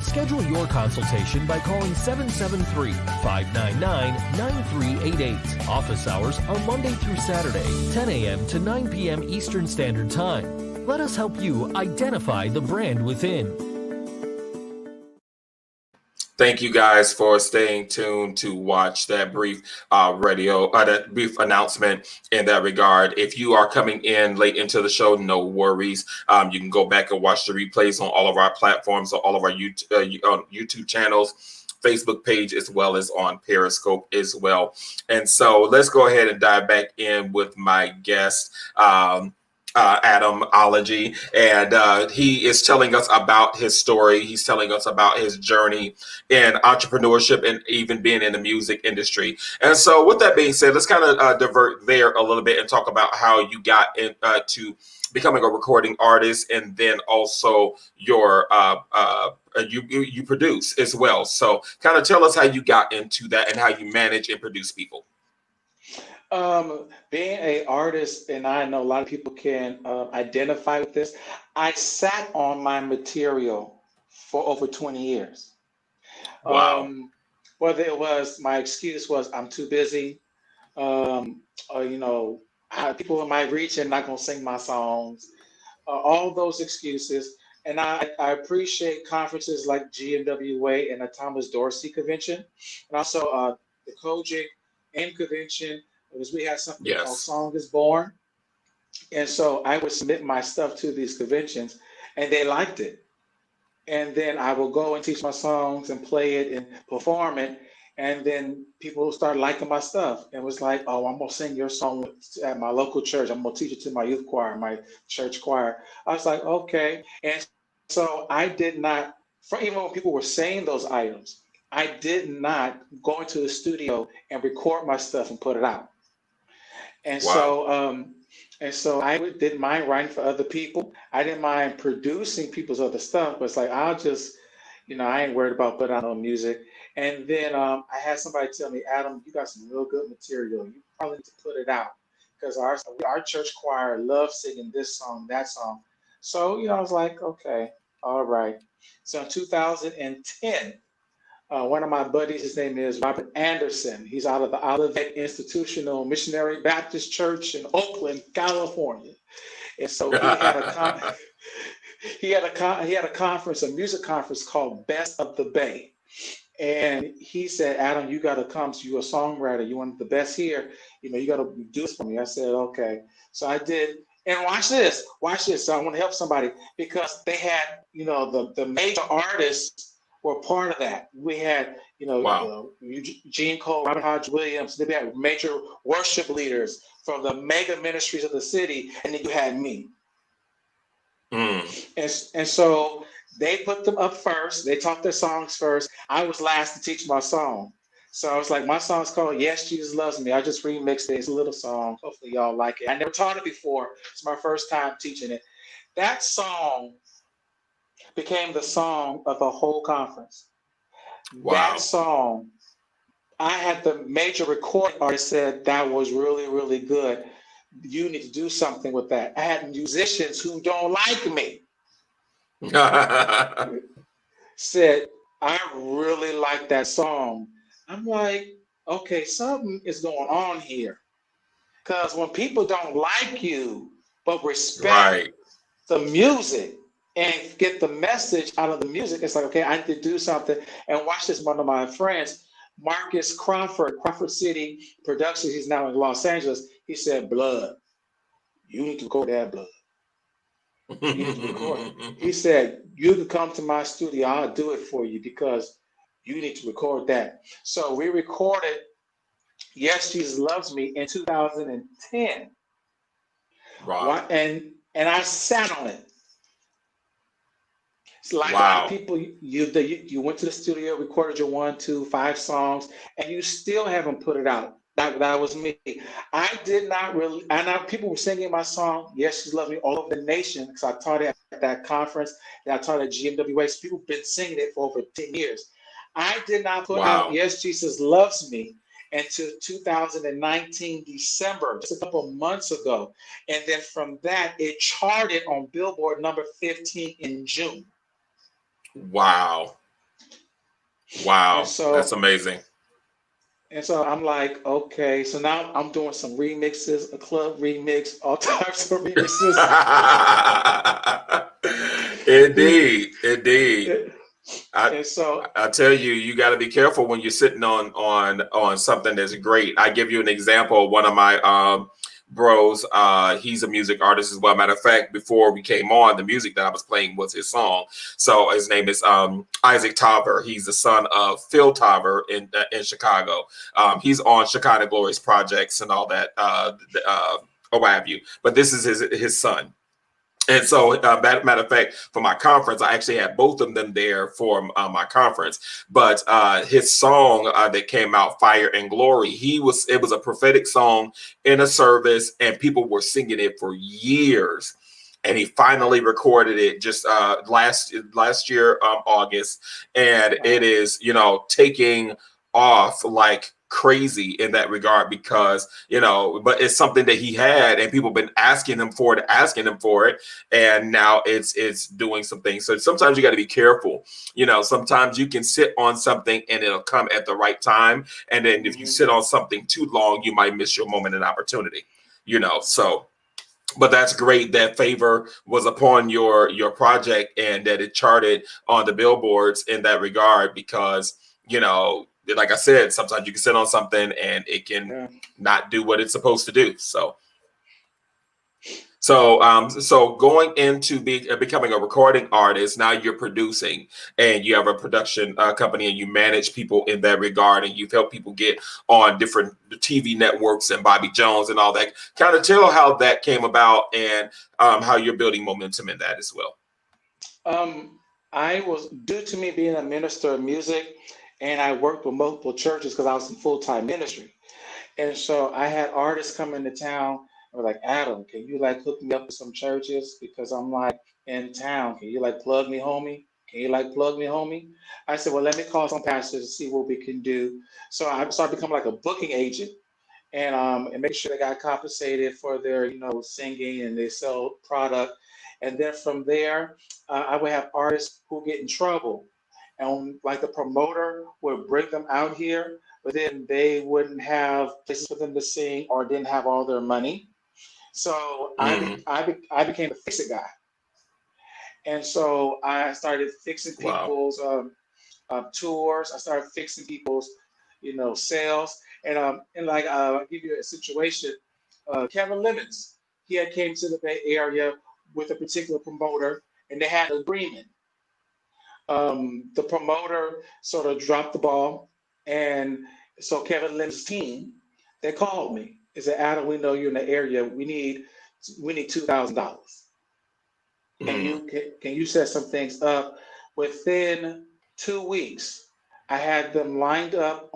Schedule your consultation by calling 773-599-9388. Office hours are Monday through Saturday, 10 a.m. to 9 p.m. Eastern Standard Time. Let us help you identify the brand within. Thank you guys for staying tuned to watch that brief that brief announcement in that regard. If you are coming in late into the show, no worries. You can go back and watch the replays on all of our platforms, on all of our YouTube channels, Facebook page, as well as on Periscope as well. And so let's go ahead and dive back in with my guest. Adam OLOGY, and he is telling us about his story. He's telling us about his journey in entrepreneurship and even being in the music industry. And so with that being said, let's kind of divert there a little bit and talk about how you got to becoming a recording artist, and then also your you produce as well. So kind of tell us how you got into that and how you manage and produce people. Being an artist, and I know a lot of people can identify with this, I sat on my material for over 20 years. Wow. Whether it was, my excuse was, I'm too busy, or, people in my region not gonna sing my songs, all those excuses. And I appreciate conferences like GMWA and the Thomas Dorsey Convention, and also the Kojic and Convention, because we had something called Song is Born. And so I would submit my stuff to these conventions and they liked it. And then I will go and teach my songs and play it and perform it. And then people start liking my stuff. And it was like, oh, I'm gonna sing your song at my local church. I'm gonna teach it to my youth choir, my church choir. I was like, okay. And so I did not, even when people were saying those items, I did not go into the studio and record my stuff and put it out. And so I didn't mind writing for other people. I didn't mind producing people's other stuff, but it's like, I'll just, I ain't worried about putting out no music. And then I had somebody tell me, Adam, you got some real good material. You probably need to put it out, because our church choir loves singing this song, that song. So, I was like, okay, all right. So in 2010, one of my buddies, his name is Robert Anderson. He's out of the Olivet Institutional Missionary Baptist Church in Oakland, California. And so he had a conference, a music conference called Best of the Bay. And he said, Adam, you got to come. So you're a songwriter. You want the best here. You got to do this for me. I said, okay. So I did. And watch this. So I want to help somebody, because they had, the major artists were part of that. We had, Gene Cole, Robert Hodge Williams. They had major worship leaders from the mega ministries of the city, and then you had me. And so they put them up first. They taught their songs first. I was last to teach my song. So I was like, my song's called Yes, Jesus Loves Me. I just remixed it. It's a little song. Hopefully y'all like it. I never taught it before. It's my first time teaching it. That song became the song of the whole conference. Wow. That song, I had the major recording artist said, that was really, really good. You need to do something with that. I had musicians who don't like me said, I really like that song. I'm like, okay, something is going on here. Because when people don't like you, but respect the music and get the message out of the music, it's like, okay, I need to do something. And watch this, one of my friends, Marcus Crawford City Productions, he's now in Los Angeles. He said, Blood, you need to record that, Blood. You need to record it. He said, you can come to my studio, I'll do it for you, because you need to record that. So we recorded Yes, Jesus Loves Me in 2010. Wow. And I sat on it. It's like a lot of people, you went to the studio, recorded your 1, 2, 5 songs, and you still haven't put it out. That was me. I did not really, I know people were singing my song, Yes, Jesus Loves Me, all over the nation, because I taught it at that conference, and I taught it at GMWA. So people have been singing it for over 10 years. I did not put out Yes, Jesus Loves Me until 2019 December, just a couple of months ago. And then from that, it charted on Billboard number 15 in June. Wow. So, that's amazing. And so I'm like, okay, so now I'm doing some remixes, a club remix, all types of remixes. Indeed. I And so, I tell you, you got to be careful when you're sitting on something that's great. I give you an example. One of my bros, he's a music artist as well. Matter of fact, before we came on, the music that I was playing was his song. So his name is Isaac Tauber. He's the son of Phil Tauber in Chicago. He's on Shekinah Glory's projects and all that. Or what have you. But this is his son. And so, matter of fact, for my conference, I actually had both of them there for my conference. But his song that came out, "Fire and Glory," it was a prophetic song in a service, and people were singing it for years. And he finally recorded it just last year, August, and it is taking off like crazy in that regard because but it's something that he had and people have been asking him for it, and now it's doing some things. So sometimes you got to be careful. Sometimes you can sit on something and it'll come at the right time, and then if you sit on something too long, you might miss your moment and opportunity. So but that's great that favor was upon your project and that it charted on the billboards in that regard, because like I said, sometimes you can sit on something and it can not do what it's supposed to do. So going into becoming a recording artist, now you're producing and you have a production company and you manage people in that regard, and you've helped people get on different TV networks and Bobby Jones and all that. Kind of tell how that came about and how you're building momentum in that as well. I was, due to me being a minister of music, and I worked with multiple churches because I was in full-time ministry. And so I had artists come into town and were like, "Adam, can you hook me up with some churches? Because I'm in town. Can you plug me, homie? Can you plug me, homie?" I said, "Well, let me call some pastors to see what we can do." So I started becoming like a booking agent, and make sure they got compensated for their singing, and they sell product. And then from there, I would have artists who get in trouble, and the promoter would bring them out here, but then they wouldn't have places for them to sing or didn't have all their money. So I became the fix it guy, and so I started fixing people's tours. I started fixing people's sales, and I'll give you a situation. Kevin Lemons, he had came to the Bay Area with a particular promoter, and they had an agreement. The promoter sort of dropped the ball, and so Kevin Lim's team, they called me. They said, "Adam, we know you're in the area. We need $2,000. Can you set some things up?" Within 2 weeks, I had them lined up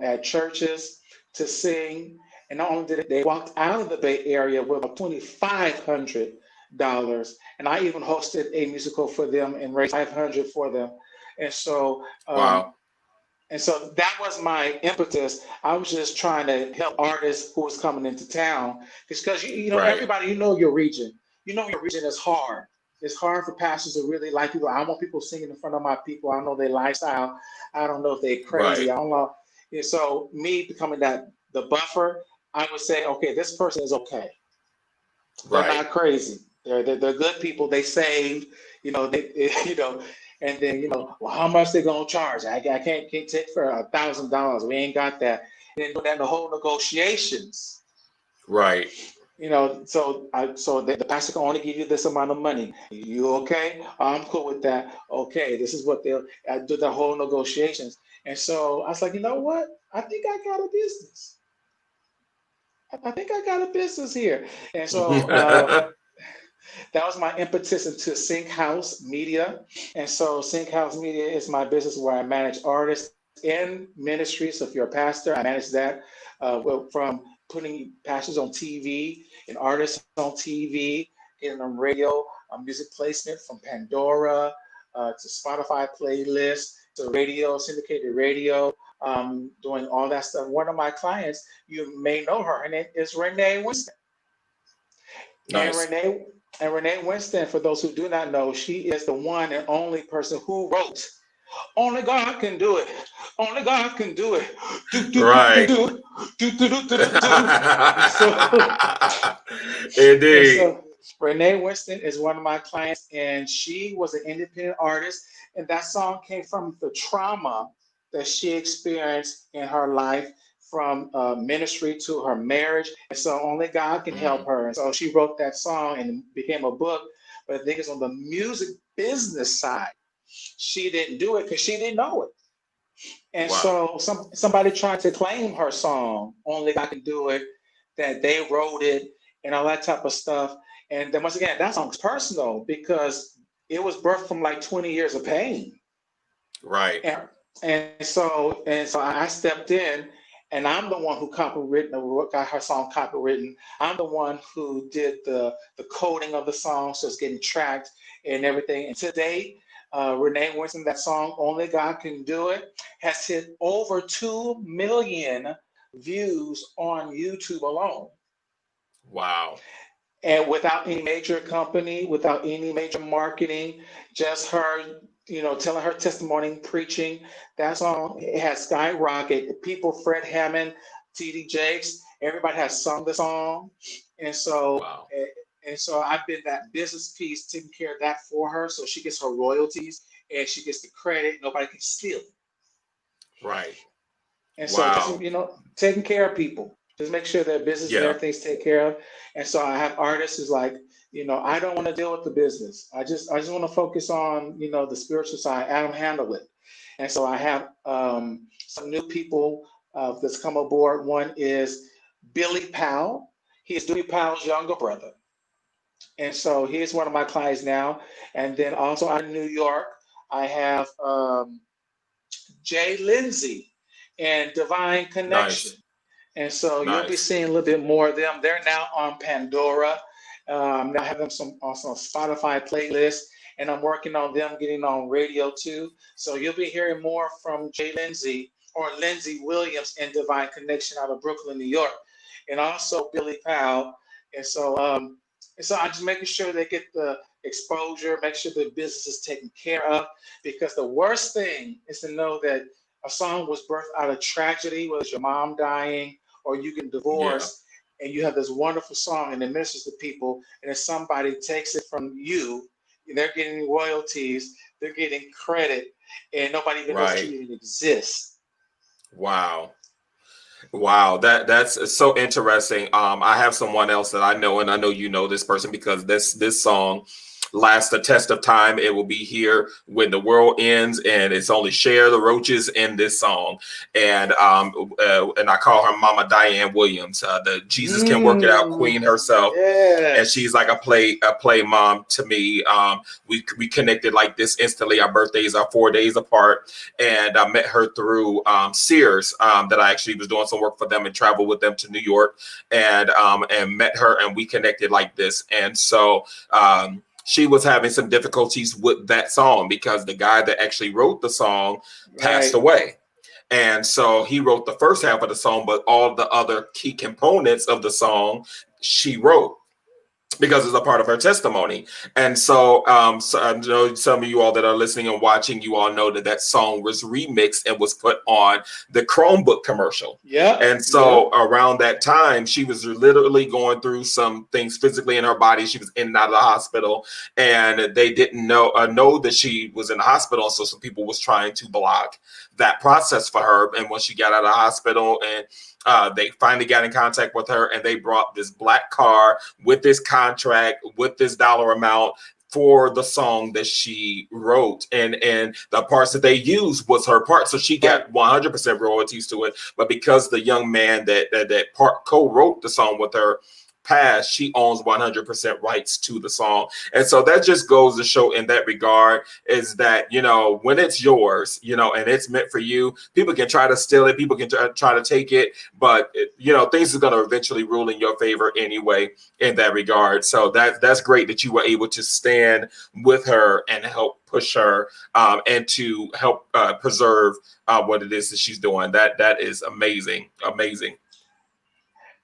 at churches to sing, and not only did they walked out of the Bay Area with about $2,500, and I even hosted a musical for them and raised $500 for them. And so, Wow. and so that was my impetus. I was just trying to help artists who was coming into town, because Right. everybody, your region. Your region is hard. It's hard for pastors to really like people. I want people singing in front of my people. I don't know their lifestyle. I don't know if they're crazy. Right. I don't know. And so me becoming the buffer, I would say, okay, this person is okay. They're Right. not crazy. They're good people. They saved, and then well, how much they gonna charge? I can't take for $1,000. We ain't got that. And then doing that in the whole negotiations. Right. So the pastor can only give you this amount of money. You okay? I'm cool with that. Okay, this is what they'll do, the whole negotiations. And so I was like, you know what? I think I got a business. I think I got a business here. And so that was my impetus into SyncHouse Media. And so SyncHouse Media is my business where I manage artists in ministry. So if you're a pastor, I manage that from putting pastors on TV and artists on TV, getting them radio, music placement from Pandora to Spotify playlists to radio, syndicated radio, doing all that stuff. One of my clients, you may know her, and it is Renee Winston. Nice. And Renee Winston, for those who do not know, she is the one and only person who wrote "Only God Can Do It." Only God can do it. Right. So, Indeed. Renee Winston is one of my clients, and she was an independent artist. And that song came from the trauma that she experienced in her life from ministry to her marriage. And so only God can help her. And so she wrote that song and it became a book. But I think it's on the music business side. She didn't do it because she didn't know it. And Wow. so somebody tried to claim her song, Only God Can Do It, that they wrote it and all that type of stuff. And then once again, that song's personal because it was birthed from like 20 years of pain. Right. And so I stepped in, and I'm the one who copywritten or got her song copywritten. I'm the one who did the coding of the song, so it's getting tracked and everything. And today, Renee Winston, that song "Only God Can Do It" has hit over 2 million views on YouTube alone. Wow. And without any major company, without any major marketing, just her, telling her testimony, preaching. That song, it has skyrocketed. People, Fred Hammond, T.D. Jakes, everybody has sung the song, and so. Wow. And so I've been that business piece, taking care of that for her, so she gets her royalties and she gets the credit. Nobody can steal it. Right. And so just, Wow. taking care of people, just make sure their business and Yeah. everything's taken care of. And so I have artists who's like, I don't want to deal with the business. I just want to focus on, the spiritual side. I don't handle it. And so I have some new people that's come aboard. One is Billy Powell. He is Dewey Powell's younger brother. And so he's one of my clients now. And then also out of New York, I have Jay Lindsay and Divine Connection. Nice. And so you'll be Nice. seeing a little bit more of them. They're now on Pandora. Now I have them also on Spotify playlist, and I'm working on them getting on radio too. So you'll be hearing more from Jay Lindsay or Lindsay Williams and Divine Connection out of Brooklyn, New York, and also Billy Powell. And so I'm just making sure they get the exposure, make sure the business is taken care of, because the worst thing is to know that a song was birthed out of tragedy, whether it's your mom dying or you get Yeah. divorced, and you have this wonderful song and it ministers to people, and then somebody takes it from you, they're getting royalties, they're getting credit, and nobody even knows that Right. you even exist. Wow. Wow, that's so interesting. I have someone else that I know, and I know you know this person because this song lasts the test of time. It will be here when the world ends, and it's only Share the Roaches in this song. And I call her Mama Diane Williams, the Jesus Can Work It Out Queen herself. And she's Yes. like a play mom to me. We connected like this instantly. Our birthdays are 4 days apart, and I met her through Sears. That I actually was doing some work for them and traveled with them to New York, and met her, and we connected like this. And so she was having some difficulties with that song because the guy that actually wrote the song passed Right. away. And so he wrote the first half of the song, but all the other key components of the song she wrote because it's a part of her testimony. And so I know some of you all that are listening and watching, you all know that that song was remixed and was put on the Chromebook commercial. Yep. And so Yep. around that time, she was literally going through some things physically in her body. She was in and out of the hospital, and they didn't know that she was in the hospital. So some people was trying to block that process for her. And when she got out of the hospital, and they finally got in contact with her, and they brought this black car with this contract, with this dollar amount for the song that she wrote, and the parts that they used was her part, so she Right. got 100% royalties to it. But because the young man that part co-wrote the song with her passed, she owns 100% rights to the song. And so that just goes to show in that regard is that, when it's yours, and it's meant for you, people can try to steal it, people can try to take it, but things are going to eventually rule in your favor anyway in that regard. So that's great that you were able to stand with her and help push her, and to help preserve what it is that she's doing. That is amazing.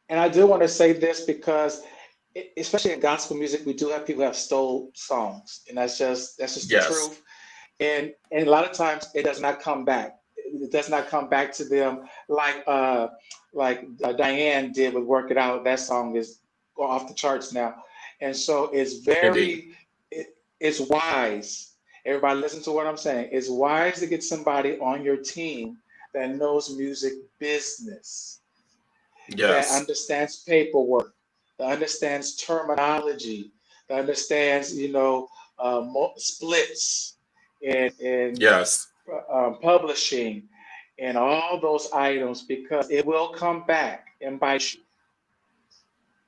And I do want to say this because, especially in gospel music, we do have people who have stole songs, and that's just the Yes. truth. And a lot of times it does not come back. It does not come back to them like Diane did with "Work It Out." That song is off the charts now. And so Indeed. it's wise. Everybody listen to what I'm saying. It's wise to get somebody on your team that knows music business, that Yes. understands paperwork, that understands terminology, that understands, splits in Yes. publishing and all those items, because it will come back and bite you.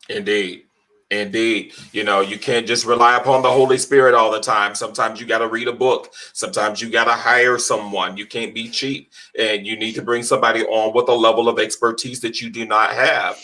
Indeed. Indeed. You can't just rely upon the Holy Spirit all the time. Sometimes you got to read a book. Sometimes you got to hire someone. You can't be cheap. And you need to bring somebody on with a level of expertise that you do not have.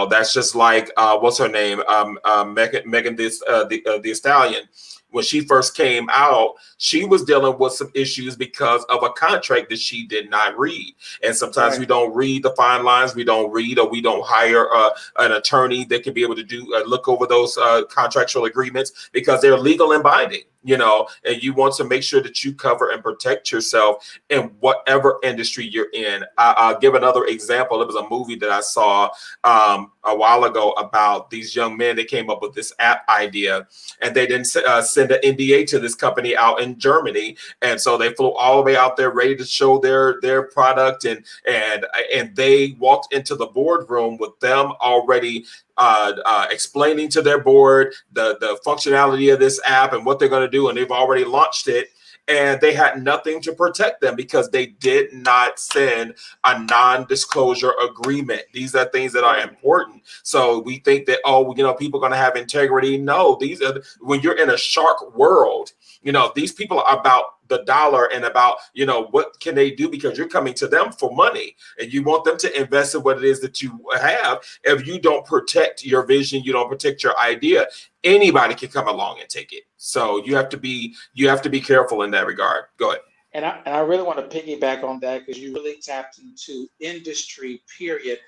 That's just like, what's her name? Megan the Stallion. When she first came out, she was dealing with some issues because of a contract that she did not read. And sometimes we Right. don't read the fine lines. We don't read, or we don't hire an attorney that can be able to do look over those contractual agreements, because they're legal and binding. And you want to make sure that you cover and protect yourself in whatever industry you're in. I'll give another example. It was a movie that I saw a while ago about these young men that came up with this app idea, and they didn't send an NDA to this company out in Germany, and so they flew all the way out there ready to show their product, and they walked into the boardroom with them already explaining to their board the functionality of this app and what they're going to do, and they've already launched it, and they had nothing to protect them because they did not send a non-disclosure agreement. These are things that are Right. important. So we think that, people are going to have integrity. No, when you're in a shark world, these people are about the dollar and about, what can they do, because you're coming to them for money and you want them to invest in what it is that you have. If you don't protect your vision, you don't protect your idea, anybody can come along and take it. So you have to be careful in that regard. Go ahead. And I really want to piggyback on that, because you really tapped into industry, period,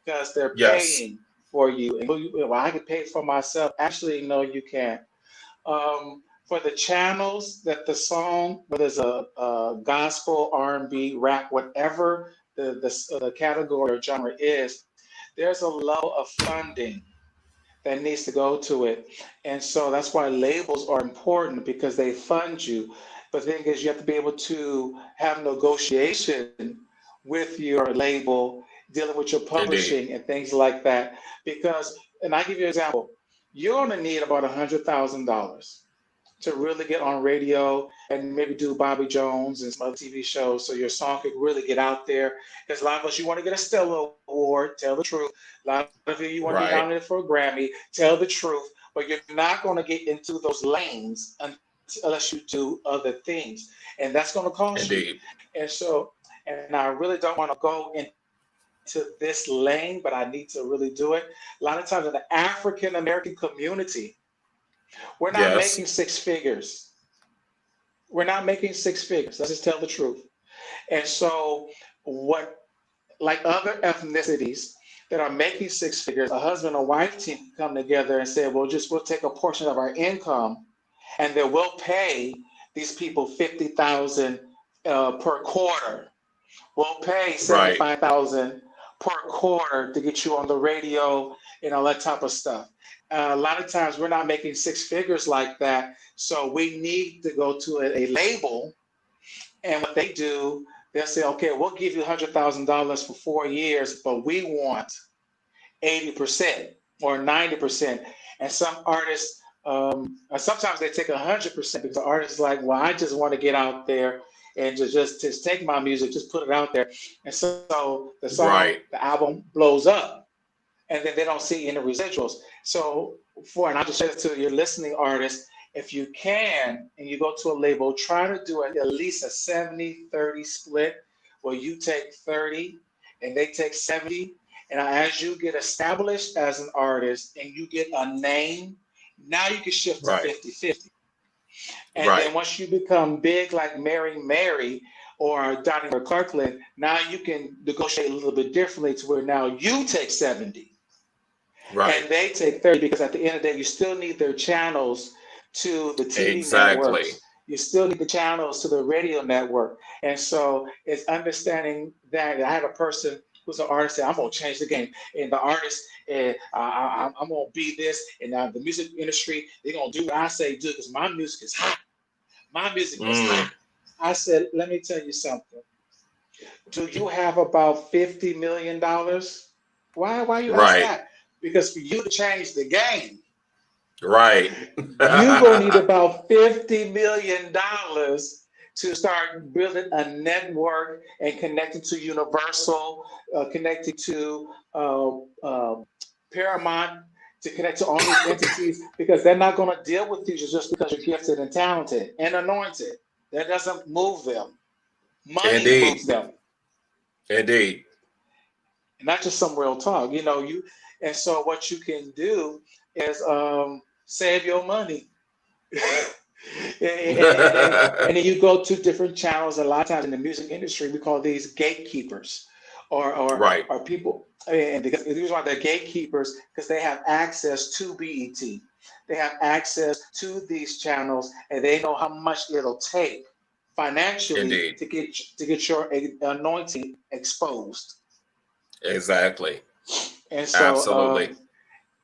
because they're Yes. paying for you. And well, I can pay for myself. Actually, no, you can't. For the channels that the song, whether it's a gospel, R&B, rap, whatever the category or genre is, there's a level of funding that needs to go to it. And so that's why labels are important, because they fund you. But the thing is, you have to be able to have negotiation with your label, dealing with your Indeed. publishing and things like that. Because, and I give you an example, you're going to need about $100,000 to really get on radio and maybe do Bobby Jones and some other TV shows, so your song could really get out there. Because a lot of us, you want to get a Stellar Award, tell the truth. A lot of you want to be Right. nominated for a Grammy, tell the truth. But you're not going to get into those lanes unless you do other things. And that's going to cost you. Indeed. And so, and I really don't want to go into this lane, but I need to really do it. A lot of times in the African American community, we're not Yes. making six figures. We're not making six figures. Let's just tell the truth. And so, what, like other ethnicities that are making six figures, a husband and wife team come together and say, well, we'll take a portion of our income, and then we'll pay these people 50,000 per quarter. We'll pay Right. 75,000 per quarter to get you on the radio and all that type of stuff. A lot of times we're not making six figures like that, so we need to go to a label, and what they do, they'll say, okay, we'll give you $100,000 for 4 years, but we want 80% or 90%. And some artists, sometimes they take 100%, because the artist is like, well, I just want to get out there and just take my music, just put it out there. And so the song, Right. the album blows up, and then they don't see any residuals. So and I'll just say this to your listening artists, if you can, and you go to a label, try to do at least a 70-30 split, where you take 30 and they take 70. And as you get established as an artist and you get a name, now you can shift to Right. 50-50. And Right. then once you become big, like Mary or Donnie or Clarkland, now you can negotiate a little bit differently, to where now you take 70 Right. and they take 30, because at the end of the day, you still need their channels to the TV Exactly. networks. You still need the channels to the radio network. And so it's understanding that. I had a person who's an artist said, I'm gonna change the game. And the artist, I'm gonna be this, and the music industry, they're gonna do what I say do because my music is hot. My music is hot. I said, let me tell you something. Do you have about $50 million? Why you ask that? Because for you to change the game, right, you're gonna need about $50 million to start building a network and connecting to Universal, connecting to Paramount, to connect to all these entities, because they're not going to deal with you just because you're gifted and talented and anointed. That doesn't move them. Money moves them. Indeed. And not just some real talk. And so what you can do is save your money. and then you go to different channels. A lot of times in the music industry, we call these gatekeepers, or people. And because the reason why they're gatekeepers, because they have access to BET, they have access to these channels, and they know how much it'll take financially to get your anointing exposed. Exactly. And so, absolutely.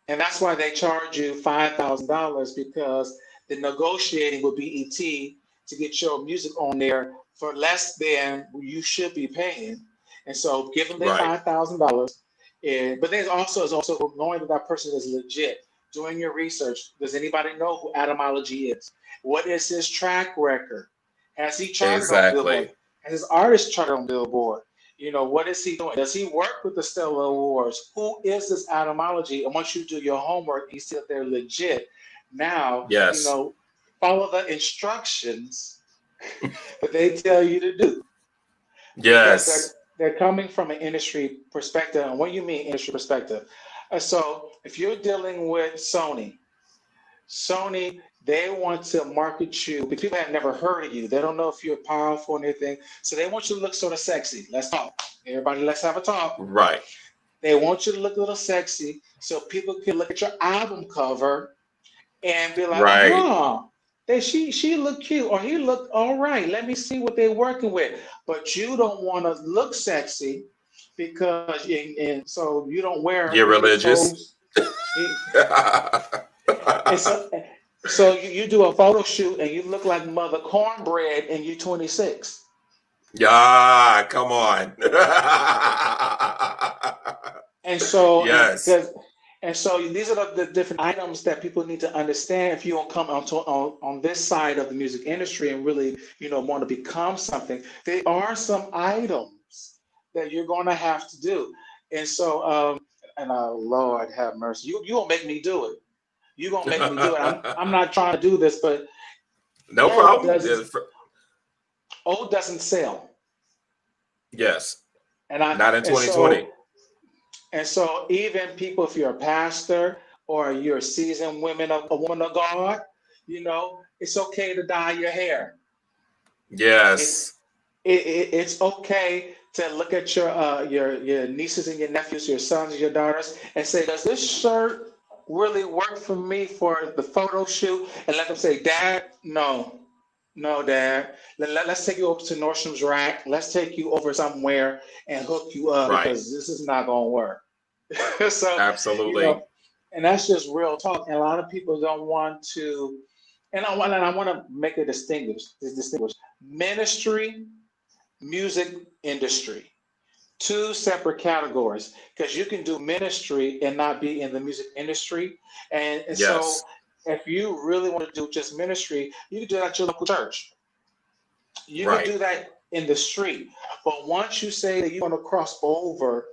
And that's why they charge you $5,000, because the negotiating with BET to get your music on there for less than you should be paying. And so give them their $5,000. But there's also knowing that person is legit, doing your research. Does anybody know who Atomology is? What is his track record? Has he charted on Billboard? Has his artist charted on Billboard? What is he doing? Does he work with the Stellar Awards? Who is this Atomology? And once you do your homework, you see that they're legit. Now, follow the instructions that they tell you to do. Yes. They're coming from an industry perspective. And what do you mean industry perspective? So if you're dealing with Sony, they want to market you, but people have never heard of you. They don't know if you're powerful or anything. So they want you to look sort of sexy. Let's talk. Everybody, let's have a talk. Right. They want you to look a little sexy so people can look at your album cover and be like, oh, she looked cute, or he looked all right. Let me see what they're working with. But you don't want to look sexy because, and so you don't wear. You're religious. So you do a photo shoot and you look like Mother Cornbread and you're 26. Yeah, come on. And so yes. And so these are the different items that people need to understand if you don't come on this side of the music industry and really, want to become something. There are some items that you're going to have to do. And so, Lord have mercy, you won't make me do it. You're going to make me do it. I'm not trying to do this, but no problem. Old doesn't sell. Yes. And not in 2020. And so even people, if you're a pastor or you're a seasoned woman of God, it's okay to dye your hair. Yes. It's okay to look at your nieces and your nephews, your sons and your daughters, and say, does this shirt really work for me for the photo shoot? And let them say, Dad, no, Dad. Let's take you over to Nordstrom's Rack. Let's take you over somewhere and hook you up because this is not going to work. So absolutely. And that's just real talk. And a lot of people don't want to. And I want to make a distinguish ministry, music industry, two separate categories, because you can do ministry and not be in the music industry. And so if you really want to do just ministry, you can do that at your local church. You can do that in the street. But once you say that you want to cross over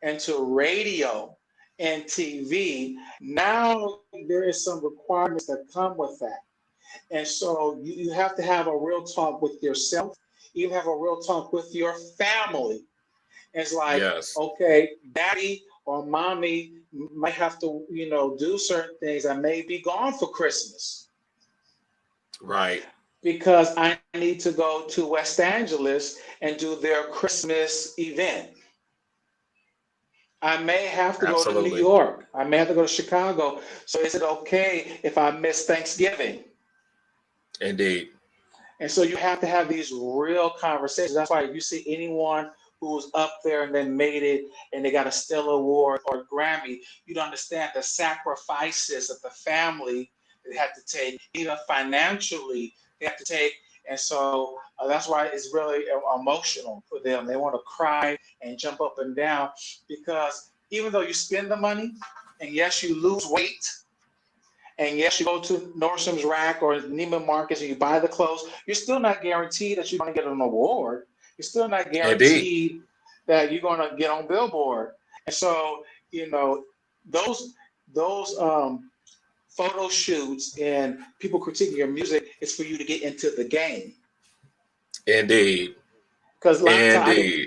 into radio and TV, now there is some requirements that come with that. And so you have to have a real talk with yourself. You have a real talk with your family. It's like, okay, daddy or mommy might have to, do certain things. I may be gone for Christmas. Right. Because I need to go to West Angeles and do their Christmas event. I may have to go to New York. I may have to go to Chicago. So is it okay if I miss Thanksgiving? Indeed. And so you have to have these real conversations. That's why you see anyone who's up there and then made it and they got a Stellar Award or a Grammy, you'd understand the sacrifices that the family they have to take, even financially, they have to take. And so that's why it's really emotional for them. They want to cry and jump up and down because even though you spend the money, and yes, you lose weight, and yes, you go to Nordstrom's Rack or Neiman Marcus and you buy the clothes, you're still not guaranteed that you're going to get an award. You're still not guaranteed that you're going to get on Billboard. And so, you know, those photo shoots and people critiquing your music is for you to get into the game. Indeed. Because a lot of times,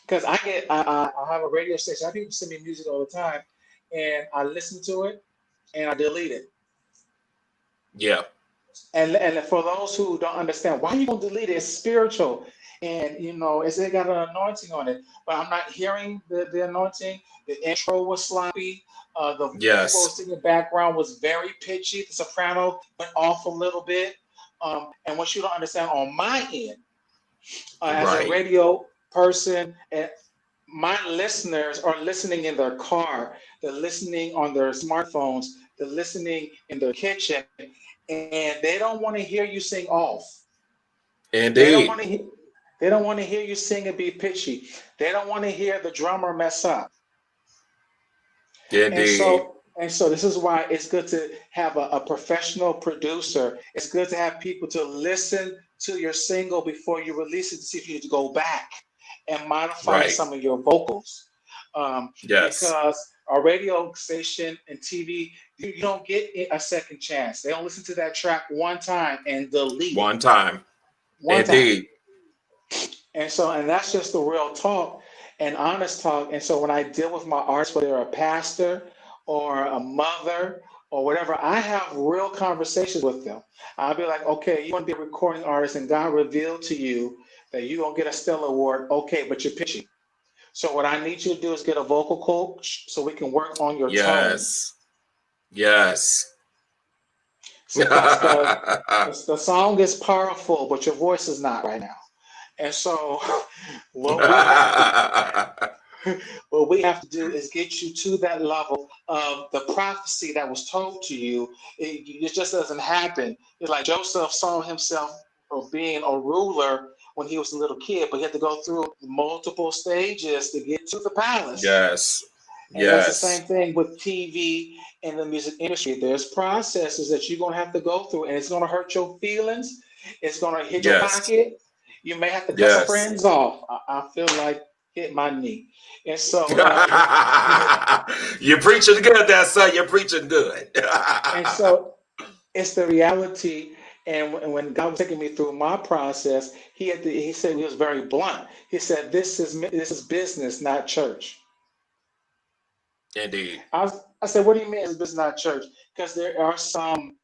because I have a radio station. I have people send me music all the time, and I listen to it and I delete it. Yeah. And for those who don't understand, why are you gonna delete it? It's spiritual, and you know, it got an anointing on it. But I'm not hearing the anointing. The intro was sloppy. The vocals in the background was very pitchy. The soprano went off a little bit. And what you don't understand on my end, as a radio person, and my listeners are listening in their car, they're listening on their smartphones, they're listening in their kitchen, and they don't want to hear you sing off. Indeed. They don't want to hear you sing and be pitchy. They don't want to hear the drummer mess up. Indeed. And so this is why it's good to have a professional producer. It's good to have people to listen to your single before you release it to see if you need to go back and modify some of your vocals. Because a radio station and TV, you don't get a second chance. They don't listen to that track one time and delete it. One time. Indeed. And that's just the real talk and honest talk. And so when I deal with my artists, whether they're a pastor or a mother or whatever, I have real conversations with them. I'll be like, okay, you want to be a recording artist and God revealed to you that you're going to get a Stellar Award. Okay, but you're pitchy. So what I need you to do is get a vocal coach so we can work on your tone. Yes. So the song is powerful, but your voice is not right now. And so what we have to do is get you to that level of the prophecy that was told to you. It just doesn't happen. It's like Joseph saw himself of being a ruler when he was a little kid, but he had to go through multiple stages to get to the palace. Yes. And that's the same thing with TV and the music industry. There's processes that you're going to have to go through, and it's going to hurt your feelings. It's going to hit your pocket. You may have to cut some friends off. I feel like hit my knee. And so you're preaching good there, son. You're preaching good. And so it's the reality. And when God was taking me through my process, he said, he was very blunt. He said, this is business, not church. Indeed. I said, what do you mean it's business, not church? Because there are some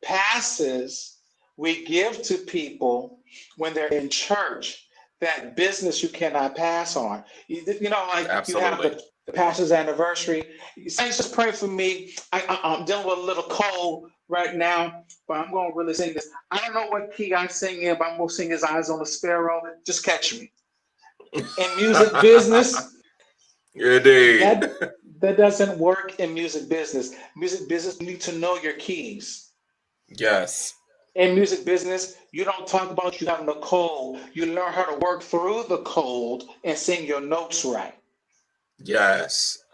passes we give to people when they're in church that business you cannot pass on. You know, like Absolutely. You have the pastor's anniversary. Saints, just pray for me. I'm dealing with a little cold right now, but I'm going to really sing this. I don't know what key I'm singing, but I'm going to sing His Eyes on the Sparrow. Just catch me. In music business, Indeed. That doesn't work in music business. Music business, you need to know your keys. Yes. In music business, you don't talk about you having a cold. You learn how to work through the cold and sing your notes right. Yes.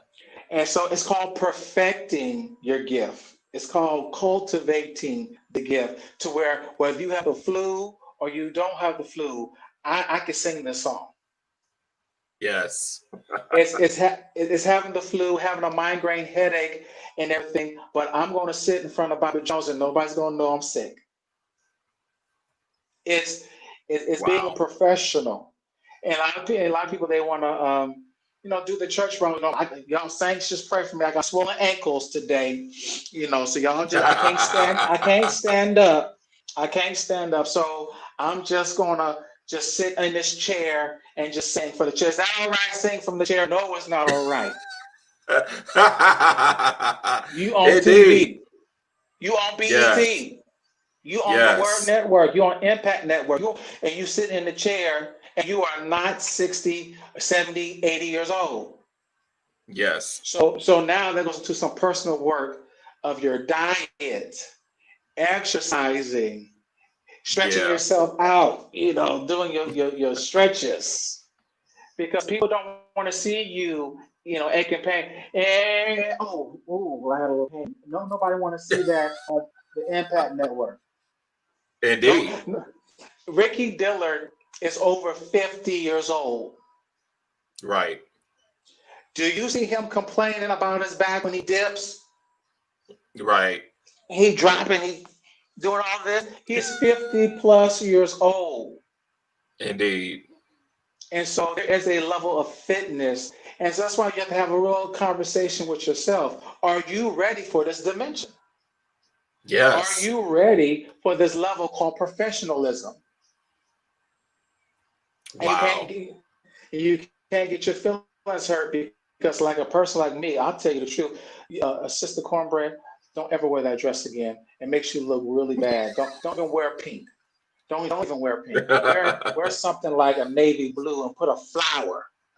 And so it's called perfecting your gift. It's called cultivating the gift to where whether you have the flu or you don't have the flu, I can sing this song. Yes. It's having the flu, having a migraine headache and everything, but I'm going to sit in front of Bobby Jones and nobody's going to know I'm sick. It's being a professional. And a lot of people, they want to, do the church run. Y'all saints, just pray for me. I got swollen ankles today, so y'all just, I can't stand up. I can't stand up. So I'm just going to just sit in this chair and just sing for the chair. Is that all right? Sing from the chair? No, it's not all right. You on TV. You on BET. Yes. You on the Word Network. You on Impact Network. And you sit in the chair and you are not 60, 70, 80 years old. Yes. So now that goes into some personal work of your diet, exercising, stretching Yeah. yourself out, doing your stretches, because people don't want to see you, aching pain. And I had a little pain. No, nobody want to see that on the Impact Network. No, Indeed. no. Ricky Dillard is over 50 years old. Right. Do you see him complaining about his back when he dips? Right. He dropping, he doing all this. He's 50 plus years old. Indeed. And so there is a level of fitness. And so that's why you have to have a real conversation with yourself. Are you ready for this dimension? Are Yes. you ready for this level called professionalism? Wow. And you can't get your feelings hurt because, like a person like me, I'll tell you the truth. Sister Cornbread, don't ever wear that dress again. It makes you look really bad. Don't even wear pink. Don't even wear pink. Wear something like a navy blue and put a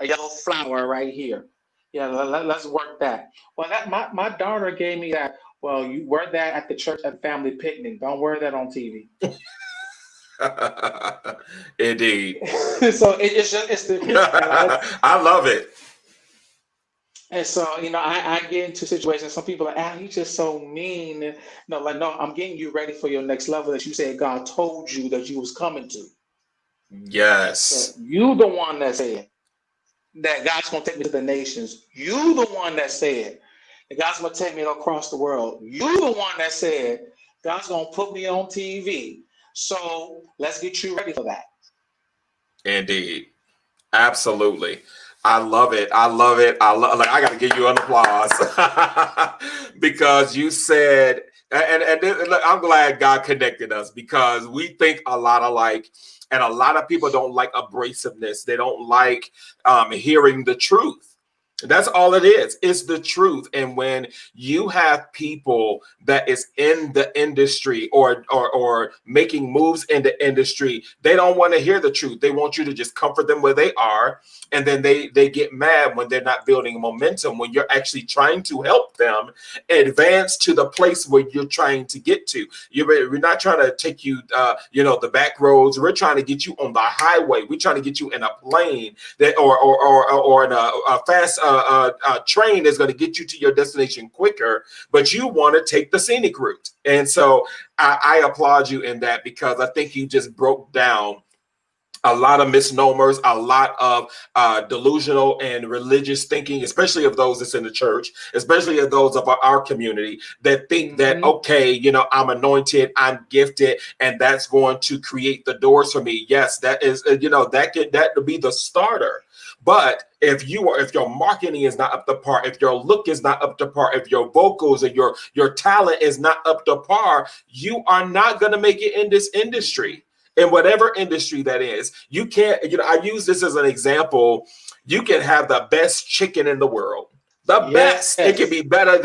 yellow flower right here. Yeah, let's work that. Well, my daughter gave me that. Well, you wear that at the church and family picnic. Don't wear that on TV. Indeed. So it's the I love it. and so I get into situations. Some people are like, he's just so mean. No, I'm getting you ready for your next level that you said God told you that you was coming to. Yes. So you the one that said that God's gonna take me to the nations. You the one that said that God's gonna take me across the world. You the one that said God's gonna put me on TV. So let's get you ready for that. Indeed. Absolutely. I love it. I love it. I got to give you an applause because you said, look, I'm glad God connected us because we think a lot alike, and a lot of people don't like abrasiveness. They don't like hearing the truth. That's all it is. It's the truth. And when you have people that is in the industry or making moves in the industry, they don't want to hear the truth. They want you to just comfort them where they are. And then they get mad when they're not building momentum, when you're actually trying to help them advance to the place where you're trying to get to. We're not trying to take you, the back roads. We're trying to get you on the highway. We're trying to get you in a plane that or in a fast train is going to get you to your destination quicker, but you want to take the scenic route. And so I applaud you in that because I think you just broke down a lot of misnomers, a lot of delusional and religious thinking, especially of those that's in the church, especially of those of our community that think that, okay, I'm anointed, I'm gifted, and that's going to create the doors for me. Yes, that is, that would be the starter. But if your marketing is not up to par, if your look is not up to par, if your vocals and your talent is not up to par, you are not going to make it in this industry. In whatever industry that is, you can't, I use this as an example. You can have the best chicken in the world. The best. It can be better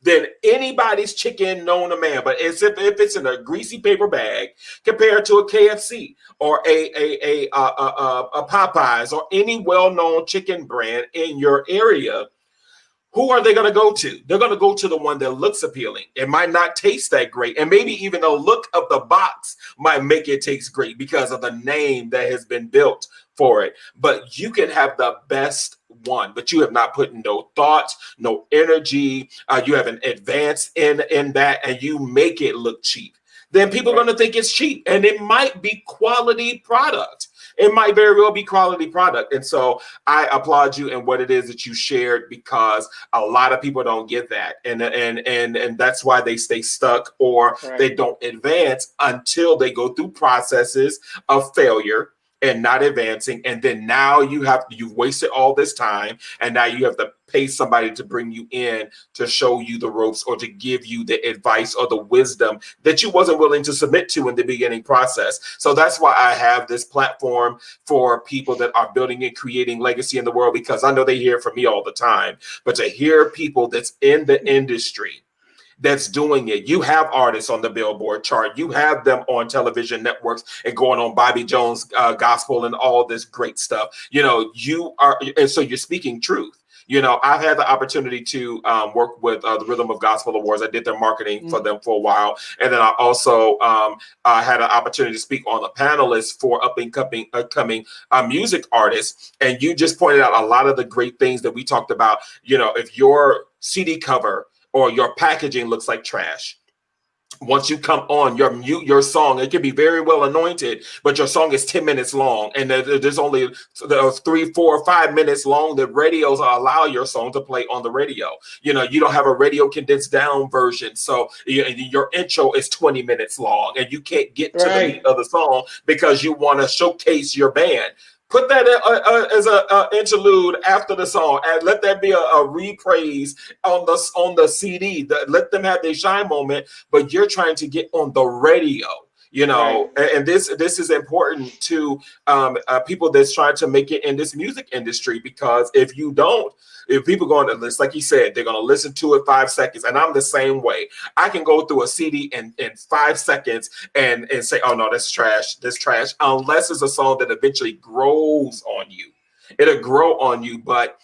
than anybody's chicken known to man. But if it's in a greasy paper bag compared to a KFC or a Popeyes or any well-known chicken brand in your area, who are they going to go to? They're going to go to the one that looks appealing. It might not taste that great. And maybe even the look of the box might make it taste great because of the name that has been built for it. But you can have the best one, but you have not put no thought, no energy. You haven't advanced in that, and you make it look cheap. Then people are going to think it's cheap, and it might be quality product. It might very well be quality product. And so I applaud you in what it is that you shared because a lot of people don't get that. And that's why they stay stuck or they don't advance until they go through processes of failure and not advancing. And then now you've wasted all this time. And now you have to pay somebody to bring you in to show you the ropes or to give you the advice or the wisdom that you wasn't willing to submit to in the beginning process. So that's why I have this platform for people that are building and creating legacy in the world, because I know they hear from me all the time, but to hear people that's in the industry that's doing it. You have artists on the Billboard chart. You have them on television networks and going on Bobby Jones Gospel and all this great stuff. You know, you are, and so you're speaking truth. You know, I've had the opportunity to work with the Rhythm of Gospel Awards. I did their marketing for them for a while. And then I also had an opportunity to speak on the panelists for upcoming music artists. And you just pointed out a lot of the great things that we talked about. You know, if your CD cover or your packaging looks like trash, once you come on your song, it can be very well anointed, but your song is 10 minutes long, and there's only 3, 4, 5 minutes long that radios allow your song to play on the radio. You know, you don't have a radio condensed down version, so your intro is 20 minutes long, and you can't get to the meat of the song because you want to showcase your band. Put that as a interlude after the song, and let that be a repraise on the CD. Let them have their shine moment, but you're trying to get on the radio. You know, and this is important to people that's trying to make it in this music industry, because if you don't, if people going to listen, like you said, they're going to listen to it 5 seconds, and I'm the same way. I can go through a CD in 5 seconds and say, oh no, that's trash, unless it's a song that eventually grows on you. It'll grow on you, but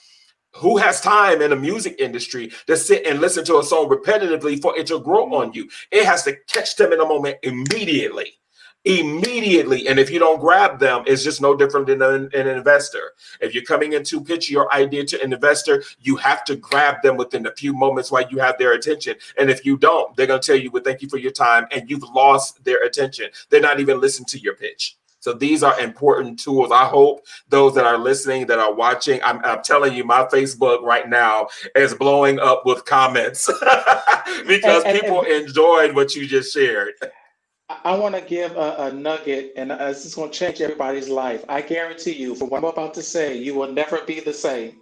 who has time in the music industry to sit and listen to a song repetitively for it to grow on you? It has to catch them in a moment immediately. And if you don't grab them, it's just no different than an investor. If you're coming in to pitch your idea to an investor, you have to grab them within a few moments while you have their attention. And if you don't, they're going to tell you, well, thank you for your time, and you've lost their attention. They're not even listening to your pitch. So these are important tools. I hope those that are listening, that are watching, I'm telling you, my Facebook right now is blowing up with comments because people enjoyed what you just shared. I want to give a nugget, and this is going to change everybody's life. I guarantee you, from what I'm about to say, you will never be the same.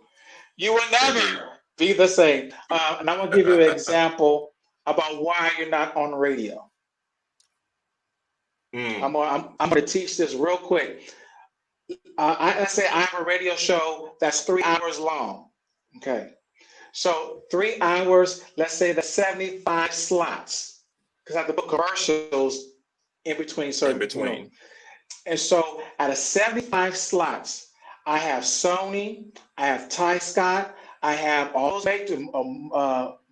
You will never be the same. And I'm going to give you an example about why you're not on radio. I'm going to teach this real quick. I say I have a radio show that's 3 hours long. Okay. So 3 hours, let's say the 75 slots, because I have to book commercials in between certain. You know. And so out of 75 slots, I have Sony, I have Ty Scott, I have all those major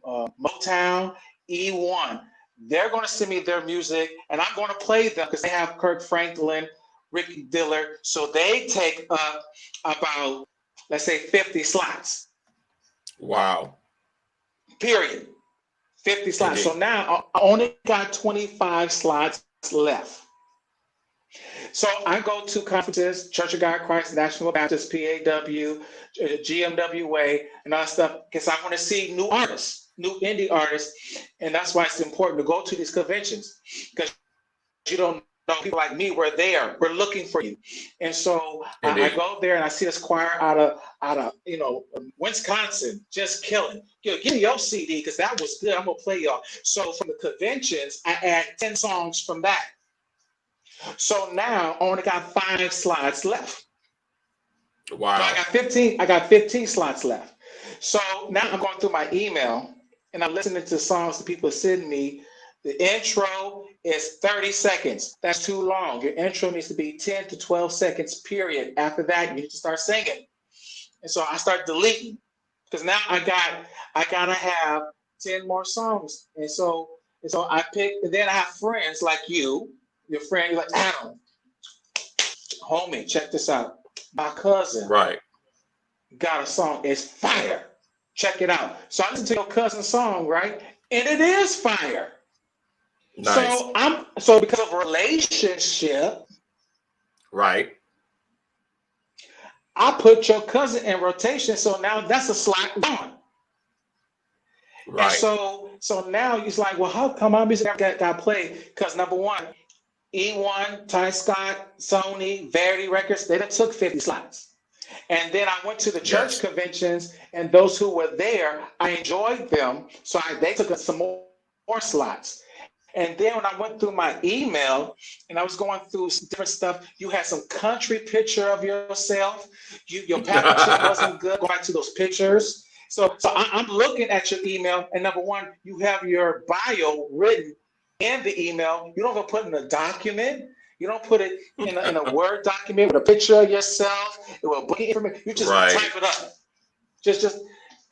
Motown, E1. They're going to send me their music, and I'm going to play them because they have Kirk Franklin, Ricky Dillard. So they take up about, let's say, 50 slots. Wow. Period. 50 slots. So now I only got 25 slots left. So I go to conferences, Church of God Christ, National Baptist, PAW, GMWA, and all that stuff, because I want to see new artists, new indie artists. And that's why it's important to go to these conventions, because you don't know, people like me, we're there, we're looking for you. And so I go there and I see this choir out of Wisconsin, just killing. Give me your CD, because that was good. I'm gonna play y'all. So from the conventions, I add 10 songs from that. So now I only got 5 slots left. Wow. So I got 15 slots left. So now I'm going through my email and I'm listening to songs that people send me. The intro is 30 seconds. That's too long. Your intro needs to be 10 to 12 seconds, period. After that, you need to start singing. And so I start deleting, because now I gotta have 10 more songs. And so I pick, and then I have friends like you, your friend, you're like, Adam, homie, check this out. My cousin got a song, it's fire. Check it out. So I listen to your cousin's song, right? And it is fire. Nice. So because of relationship, right, I put your cousin in rotation. So now that's a slot gone. Right. And so now it's like, well, how come my music got played? Because number one, E1, Ty Scott, Sony, Verity Records, they took 50 slots. And then I went to the church conventions, and those who were there, I enjoyed them. So they took some more slots. And then when I went through my email and I was going through some different stuff, you had some country picture of yourself. Your packaging wasn't good. Go back to those pictures. I'm looking at your email, and number one, you have your bio written in the email. You don't go put in a document. You don't put it in a Word document with a picture of yourself. It will book information. You just Right. type it up. Just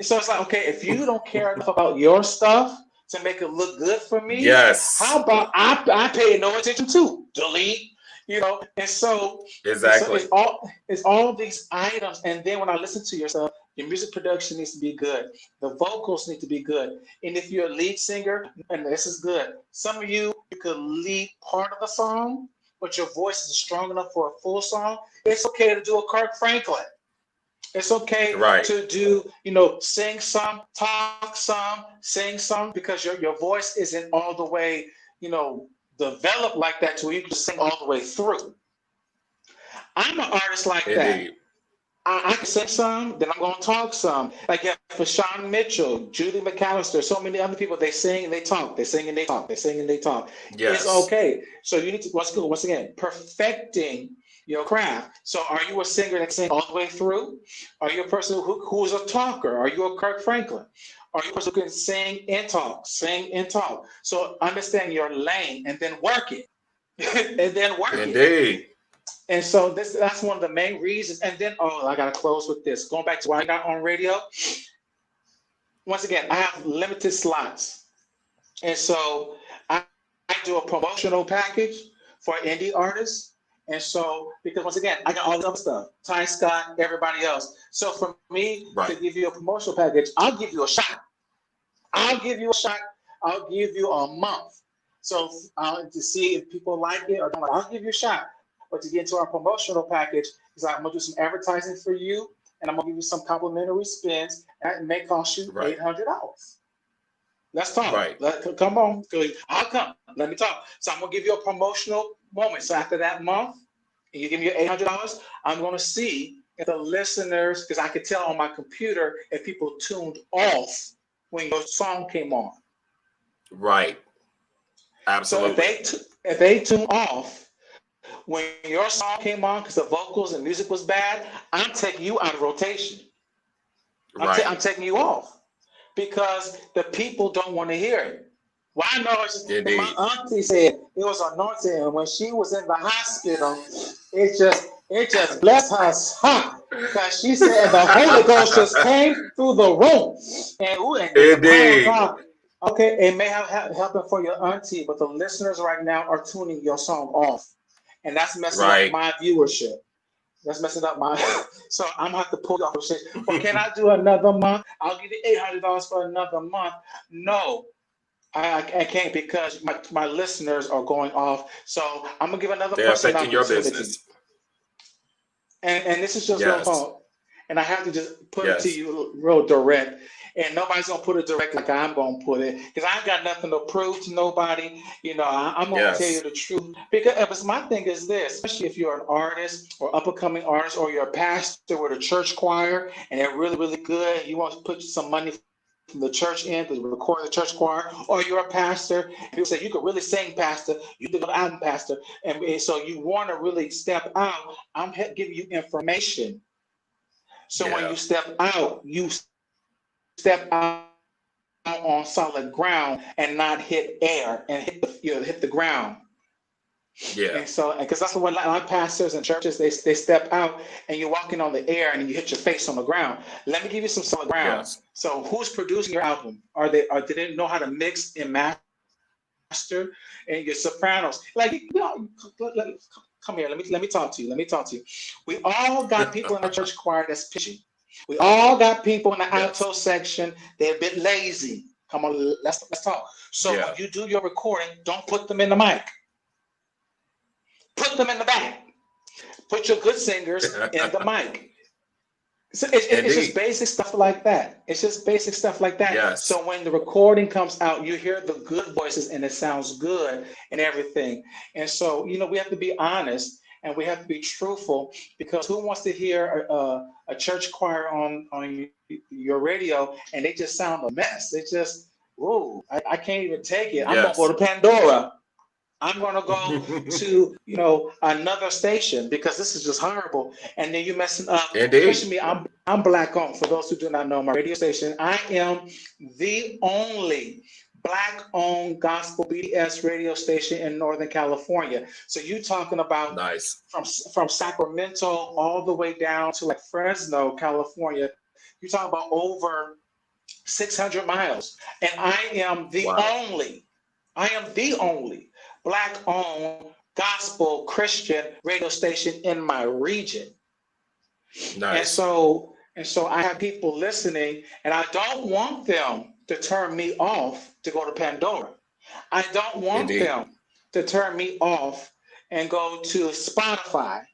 so it's like, okay, if you don't care enough about your stuff to make it look good for me, Yes. how about I pay no attention to delete, and so Exactly. so it's all these items, and then when I listen to your stuff, your music production needs to be good, the vocals need to be good, and if you're a lead singer, and this is good, some of you could lead part of the song, but your voice is strong enough for a full song. It's okay to do a Kirk Franklin. It's okay Right. to do, sing some, talk some, sing some, because your voice isn't all the way, developed like that to where you can sing all the way through. I'm an artist like that. Indeed. I can sing some, then I'm going to talk some. Like for Sean Mitchell, Judy McAllister, so many other people, they sing and they talk. They sing and they talk. They sing and they talk. Yes. It's okay. So you need to, once again, perfecting your craft. So are you a singer that sings all the way through? Are you a person who's a talker? Are you a Kirk Franklin? Are you a person who can sing and talk? Sing and talk. So understand your lane and then work it. And then work it. Indeed. And so that's one of the main reasons. And then, I got to close with this. Going back to why I got on radio. Once again, I have limited slots. And so I do a promotional package for indie artists. And so, because once again, I got all the other stuff, Ty Scott, everybody else. So for me to give you a promotional package, I'll give you a shot. I'll give you a month. So to see if people like it or don't like it, I'll give you a shot. But to get into our promotional package, is I'm gonna do some advertising for you, and I'm gonna give you some complimentary spins, and it may cost you $800. Let's talk. Right. Come on, I'll come. Let me talk. So I'm gonna give you a promotional moment. So after that month, and you give me your $800, I'm gonna see if the listeners, because I could tell on my computer if people tuned off when your song came on. Right. Absolutely. So if they tune off when your song came on because the vocals and music was bad, I'm taking you out of rotation. I'm taking you off because the people don't want to hear it. Well, I know it's just, my auntie said it was anointing, and when she was in the hospital, it just blessed her heart because she said the Holy Ghost just came through the room. And Indeed. God, okay, it may have happened for your auntie, but the listeners right now are tuning your song off. And that's messing up my viewership. That's messing up my. So I'm gonna have to pull off the shit. Well, can I do another month? I'll give you $800 for another month. No, I can't because my listeners are going off. So I'm gonna give another person affecting your business. And this is just real talk. And I have to just put it to you real direct. And nobody's gonna put it direct like I'm gonna put it, because I ain't got nothing to prove to nobody. I'm gonna tell you the truth. Because my thing is this, especially if you're an artist or up-and-coming artist, or you're a pastor with a church choir and they're really, really good, you want to put some money from the church in to record the church choir, or you're a pastor, and people say you could really sing, pastor, you could go to album, pastor, and so you want to really step out. I'm giving you information. So when you step out, you step out on solid ground and not hit air and hit the ground. Yeah. And so, because that's what a lot of pastors and churches, they step out and you're walking on the air and you hit your face on the ground. Let me give you some solid ground. Yes. So who's producing your album? Did they know how to mix and master? And your sopranos, come here. Let me talk to you. We all got people in the church choir that's pitching. We all got people in the alto section. They're a bit lazy. Come on, let's talk. So when you do your recording, don't put them in the mic. Put them in the back. Put your good singers in the mic. So it's just basic stuff like that. Yes. So when the recording comes out, you hear the good voices and it sounds good and everything. And so, we have to be honest and we have to be truthful, because who wants to hear a church choir on your radio and they just sound a mess? They just, I can't even take it. I'm going to go to Pandora. I'm going to go to, another station because this is just horrible. And then you're messing up, Indeed. especially me. I'm Black owned. For those who do not know my radio station, I am the only Black owned gospel BDS radio station in Northern California. So you talking about Nice. from Sacramento all the way down to like Fresno, California. You're talking about over 600 miles. And I am the only Black owned gospel Christian radio station in my region. Nice. And so I have people listening, and I don't want them to turn me off to go to Pandora. I don't want Indeed. them to turn me off and go to Spotify.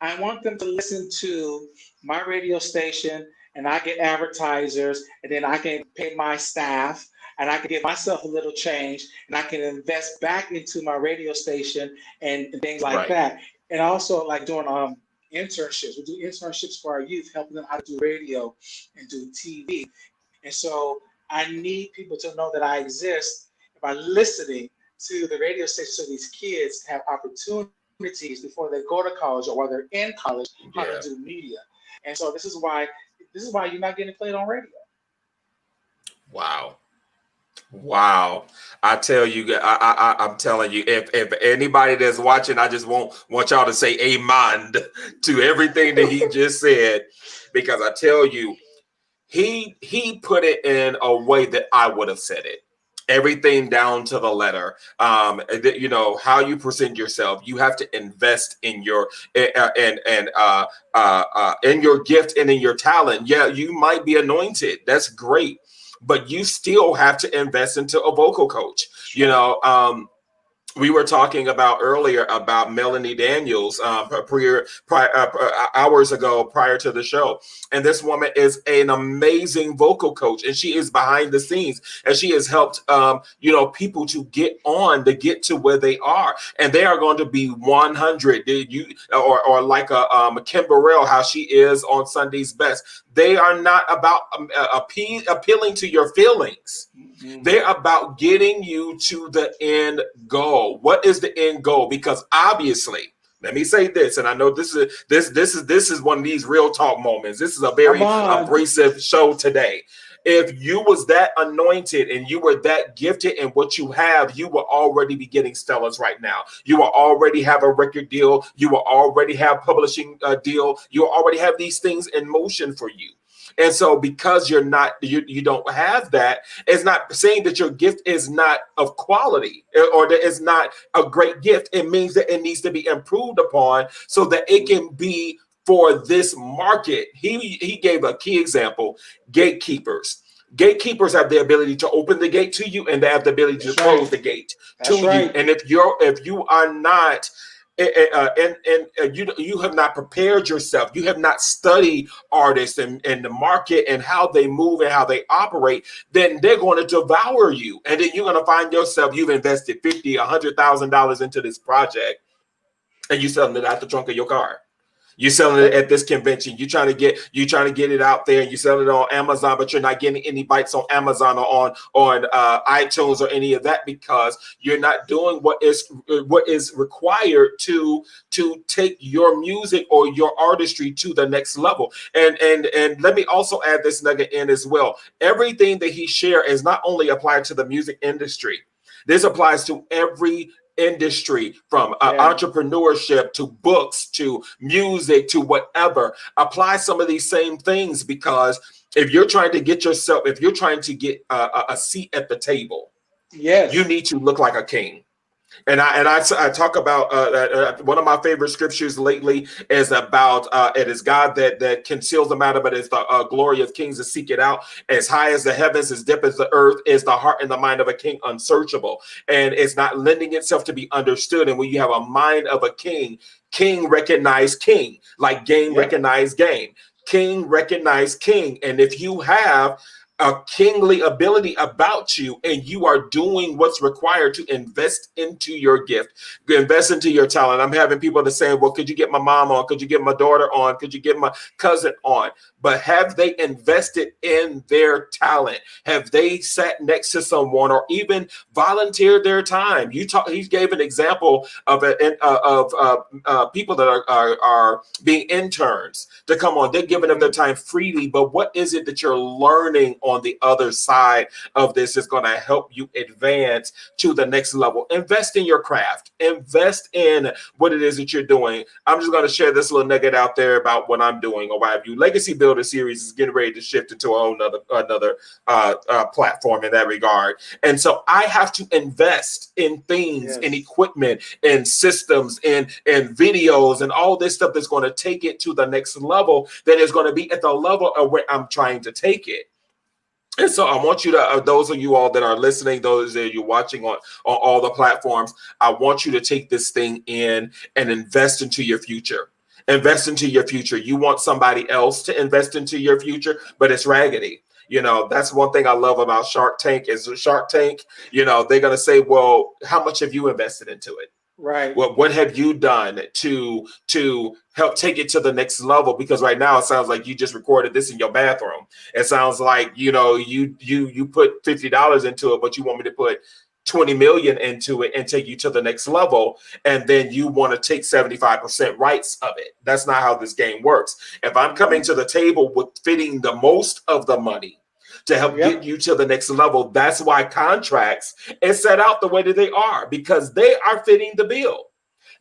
I want them to listen to my radio station, and I get advertisers, and then I can pay my staff, and I can give myself a little change, and I can invest back into my radio station and things like that. And also like doing internships. We do internships for our youth, helping them how to do radio and do TV. And so I need people to know that I exist by listening to the radio station, so these kids have opportunities before they go to college or while they're in college how to do media. And so this is why you're not getting played on radio. Wow. I tell you, I'm telling you, if anybody that's watching, I just want y'all to say amen to everything that he just said, because I tell you, he put it in a way that I would have said it. Everything down to the letter. How you present yourself. You have to invest in your in your gift and in your talent. Yeah, you might be anointed. That's great. But you still have to invest into a vocal coach. We were talking about earlier about Melanie Daniels hours ago prior to the show. And this woman is an amazing vocal coach, and she is behind the scenes, and she has helped, people to get to where they are. And they are going to be 100. Or like Kim Burrell, how she is on Sunday's Best. They are not about appealing to your feelings. Mm-hmm. They're about getting you to the end goal. What is the end goal? Because obviously, let me say this, and I know this is one of these real talk moments. This is a very abrasive show today. If you was that anointed and you were that gifted in what you have, you will already be getting stellars right now. You will already have a record deal. You will already have publishing deal. You will already have these things in motion for you. And so because you don't have that, it's not saying that your gift is not of quality or that it's not a great gift. It means that it needs to be improved upon so that it can be for this market. He gave a key example: gatekeepers. Gatekeepers have the ability to open the gate to you, and they have the ability to close the gate to you. And if you are not, you have not prepared yourself, you have not studied artists and the market and how they move and how they operate, then they're going to devour you. And then you're going to find yourself, you've invested $50,000-$100,000 into this project, and you're selling it out the trunk of your car. You're selling it at this convention. You're trying to get it out there, and you sell it on Amazon, but you're not getting any bites on Amazon or on iTunes or any of that, because you're not doing what is required to take your music or your artistry to the next level. And let me also add this nugget in as well. Everything that he shared is not only applied to the music industry. This applies to every industry, from entrepreneurship to books to music to whatever. Apply some of these same things, because if you're trying to get a seat at the table, you need to look like a king. And I talk about one of my favorite scriptures lately is about it is God that conceals the matter, but it's the glory of kings to seek it out. As high as the heavens, as deep as the earth, is the heart and the mind of a king unsearchable. And it's not lending itself to be understood. And when you have a mind of a king, king recognize king, like game recognize game. King recognize king. And if you have a kingly ability about you, and you are doing what's required to invest into your gift, invest into your talent. I'm having people that say, well, could you get my mom on? Could you get my daughter on? Could you get my cousin on? But have they invested in their talent? Have they sat next to someone or even volunteered their time? He gave an example of people that are being interns to come on. They're giving up their time freely, but what is it that you're learning on the other side of this is going to help you advance to the next level? Invest in your craft. Invest in what it is that you're doing. I'm just going to share this little nugget out there about what I'm doing or what have you. Legacy Builder Series is getting ready to shift into a whole another platform in that regard. And so I have to invest in things, in equipment, in systems, in videos, and all this stuff that's going to take it to the next level, that is going to be at the level of where I'm trying to take it. And so I want you to, those of you all that are listening, those that you're watching on all the platforms, I want you to take this thing in and invest into your future. Invest into your future. You want somebody else to invest into your future, but it's raggedy. You know, that's one thing I love about Shark Tank is Shark Tank, you know, they're going to say, well, how much have you invested into it? Right. Well, what have you done to help take it to the next level? Because right now it sounds like you just recorded this in your bathroom. It sounds like, you know, you put $50 into it, but you want me to put 20 million into it and take you to the next level. And then you want to take 75% rights of it. That's not how this game works. If I'm coming to the table with fitting the most of the money to help get you to the next level, that's why contracts is set out the way that they are, because they are fitting the bill.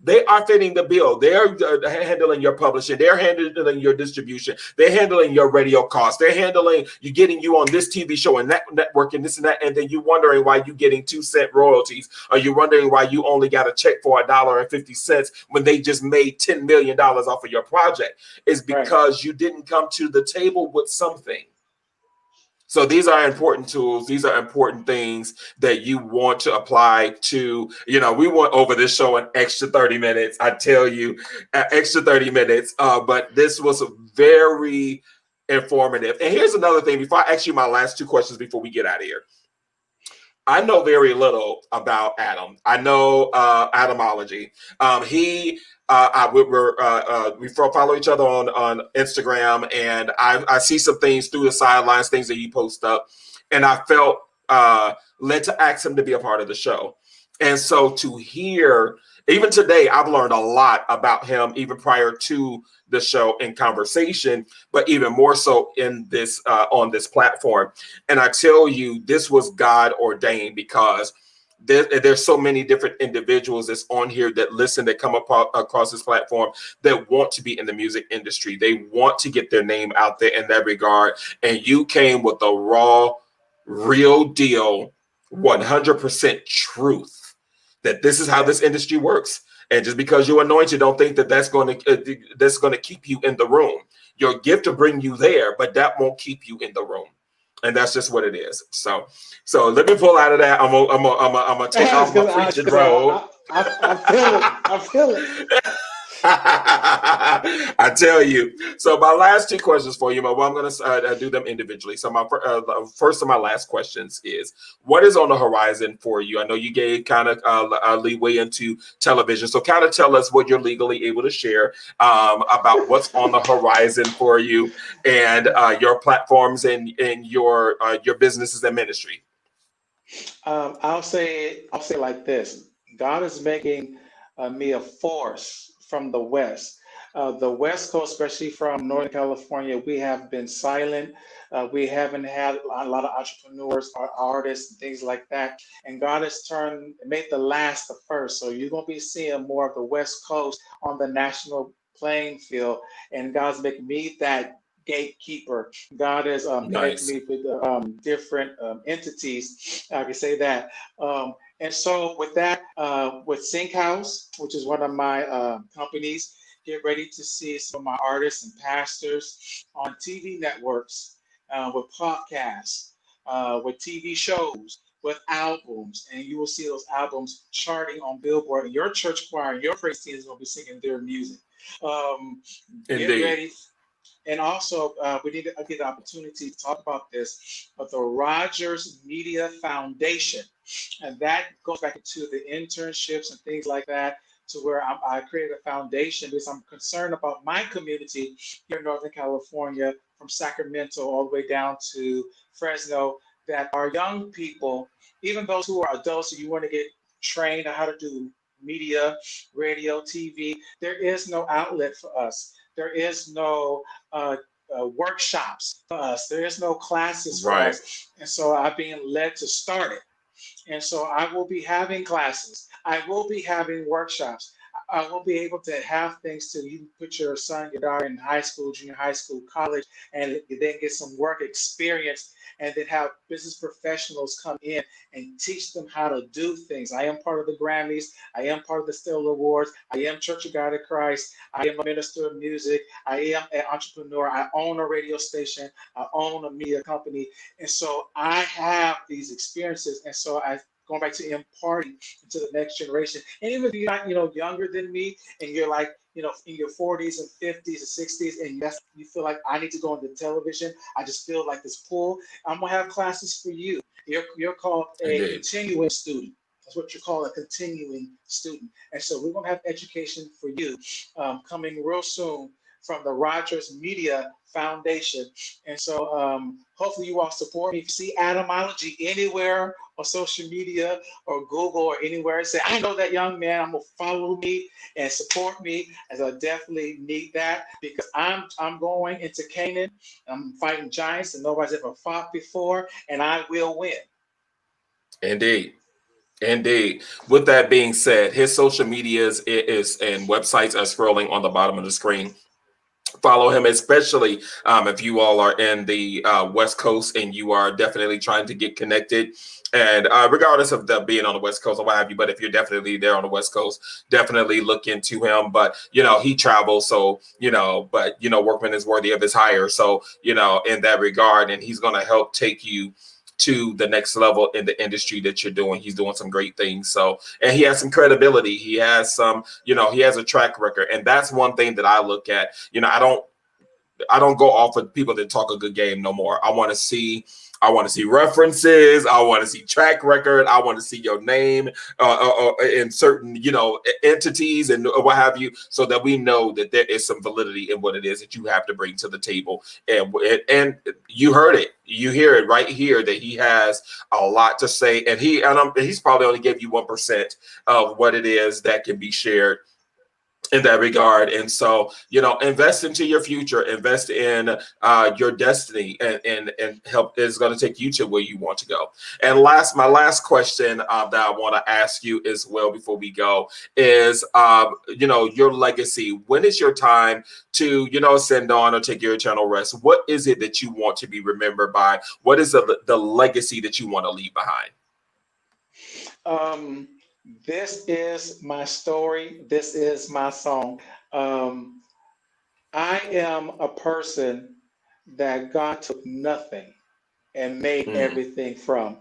They are fitting the bill. They're handling your publishing. They're handling your distribution. They're handling your radio costs. They're handling you, getting you on this TV show and that network and this and that. And then you wondering why you getting 2-cent royalties, or you're wondering why you only got a check for $1.50 when they just made $10 million off of your project. Is because you didn't come to the table with something. So these are important tools. These are important things that you want to apply to, you know, we went over this show an extra 30 minutes. I tell you, an extra 30 minutes. But this was very informative. And here's another thing before I ask you my last two questions before we get out of here. I know very little about Adam. I know Adamology. We follow each other on Instagram, and I see some things through the sidelines, things that you post up, and I felt led to ask him to be a part of the show. And so to hear, even today, I've learned a lot about him, even prior to the show in conversation, but even more so in this on this platform. And I tell you, this was God ordained, because there's so many different individuals that's on here that listen, that come across this platform, that want to be in the music industry. They want to get their name out there in that regard. And you came with the raw, real deal, 100% truth that this is how this industry works. And just because you're anointed, don't think that that's going to keep you in the room. Your gift will bring you there, but that won't keep you in the room. And that's just what it is. So let me pull out of that. I'm gonna take off my preaching robe. I feel it. I tell you. So my last two questions for you, but I'm going to do them individually. So my first and my last questions is, what is on the horizon for you? I know you gave kind of leeway into television. So kind of tell us what you're legally able to share about what's on the horizon for you, and your platforms and your businesses and ministry. I'll say like this: God is making me a force from the West. The West Coast, especially from Northern California, we have been silent. We haven't had a lot of entrepreneurs or artists and things like that. And God has made the last the first. So you're going to be seeing more of the West Coast on the national playing field. And God's making me that gatekeeper. God has connected me with different entities. I can say that. And so with that, with SyncHouse, which is one of my companies, get ready to see some of my artists and pastors on TV networks, with podcasts, with TV shows, with albums. And you will see those albums charting on Billboard. And your church choir and your praise team is going to be singing their music. Get ready. And also, we need to get the opportunity to talk about this, but the Rogers Media Foundation, and that goes back to the internships and things like that, to where I created a foundation because I'm concerned about my community here in Northern California, from Sacramento all the way down to Fresno, that our young people, even those who are adults, and you want to get trained on how to do media, radio, TV, there is no outlet for us. There is no workshops for us. There is no classes for Right. us. And so I'm being led to start it. And so I will be having classes. I will be having workshops. I will be able to have things to you can put your son, your daughter in high school, junior high school, college, and then get some work experience, and then have business professionals come in and teach them how to do things. I am part of the Grammys. I am part of the Stellar Awards. I am Church of God in Christ. I am a minister of music. I am an entrepreneur. I own a radio station. I own a media company. And so I have these experiences. And so I going back to imparting to the next generation. And even if you're not, younger than me, and you're like, in your 40s and 50s and 60s, and yes, you feel like I need to go into television, I just feel like this pull, I'm gonna have classes for you. You're called a Indeed. continuing student. That's what you call a continuing student. And so we're gonna have education for you coming real soon from the Rogers Media Foundation. And so hopefully you all support me. If you see Adamology anywhere on social media or Google or anywhere, say, I know that young man, I'm gonna follow me and support me, as I definitely need that, because I'm going into Canaan. I'm fighting giants that nobody's ever fought before, and I will win. Indeed. Indeed. With that being said, his social medias is and websites are scrolling on the bottom of the screen. Follow him, especially if you all are in the West Coast and you are definitely trying to get connected. And regardless of the being on the West Coast or what have you, but if you're definitely there on the West Coast, definitely look into him. But he travels, so but workman is worthy of his hire. So in that regard, and he's going to help take you to the next level in the industry that you're doing. He's doing some great things. So, and he has some credibility. He has some, he has a track record. And that's one thing that I look at. I don't go off of people that talk a good game no more. I want to see references. I want to see track record. I want to see your name in certain, entities and what have you, so that we know that there is some validity in what it is that you have to bring to the table. And you heard it. You hear it right here that he has a lot to say, and he's probably only gave you 1% of what it is that can be shared in that regard. And so invest into your future, invest in your destiny, and help is going to take you to where you want to go. And my last question that I want to ask you as well before we go is your legacy. When is your time to send on or take your eternal rest? What is it that you want to be remembered by? What is the legacy that you want to leave behind? This is my story. This is my song. I am a person that God took nothing and made Mm, everything from.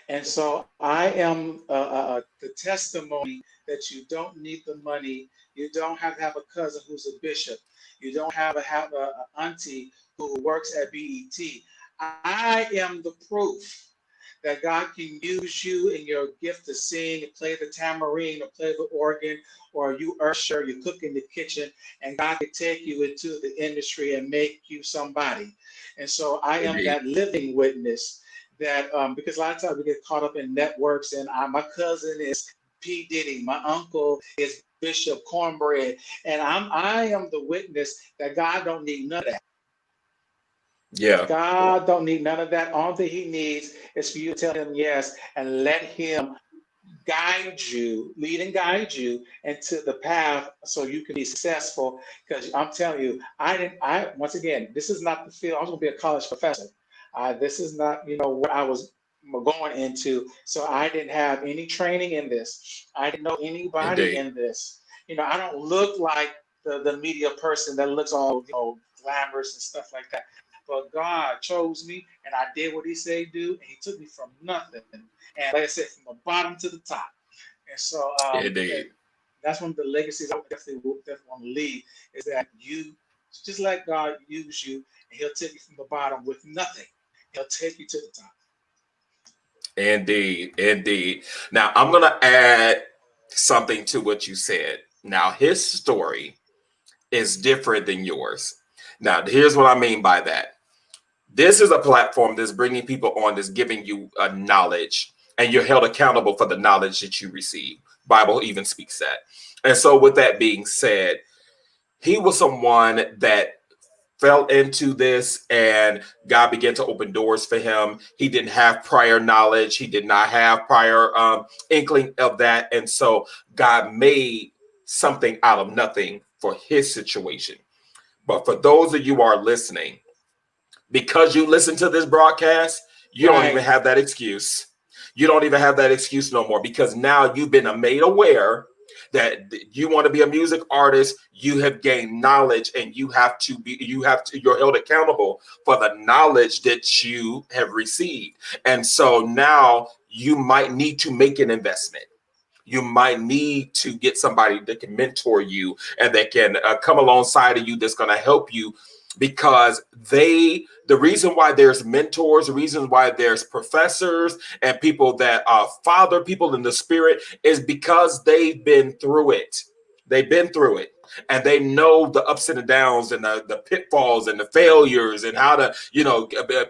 And so I am the testimony that you don't need the money. You don't have to have a cousin who's a bishop. You don't have a auntie who works at BET. I am the proof that God can use you in your gift to sing and play the tambourine or play the organ, or you usher, you cook in the kitchen, and God can take you into the industry and make you somebody. And so I am indeed. that living witness that because a lot of times we get caught up in networks, and my cousin is P. Diddy, my uncle is Bishop Cornbread, and I am the witness that God don't need none of that. Yeah. God don't need none of that. All that he needs is for you to tell him yes and let him guide you, lead and guide you into the path so you can be successful. Because I'm telling you, once again, this is not the field. I was gonna be a college professor. This is not, what I was going into. So I didn't have any training in this. I didn't know anybody Indeed. in this. I don't look like the media person that looks all, glamorous and stuff like that. But God chose me, and I did what he said do, and he took me from nothing. And like I said, from the bottom to the top. And so Indeed. that's one of the legacies I definitely want to leave, is that you Just let God use you, and He'll take you from the bottom with nothing. He'll take you to the top. Indeed, indeed. Now, I'm going to add something to what you said. Now, his story is different than yours. Now, here's what I mean by that. This is a platform that's bringing people on, that's giving you a knowledge, and you're held accountable for the knowledge that you receive. Bible even speaks that. And so with that being said, he was someone that fell into this, and God began to open doors for him. He didn't have prior knowledge. He did not have prior inkling of that. And so God made something out of nothing for his situation. But for those of you who are listening, because you listen to this broadcast, you don't even have that excuse. You don't even have that excuse no more, because now you've been made aware that you want to be a music artist. You have gained knowledge, and you're held accountable for the knowledge that you have received. And so now you might need to make an investment. You might need to get somebody that can mentor you and that can come alongside of you, that's going to help you, because the reason why there's mentors, the reason why there's professors and people that father people in the spirit, is because they've been through it. They've been through it, and they know the ups and the downs and the pitfalls and the failures, and how to,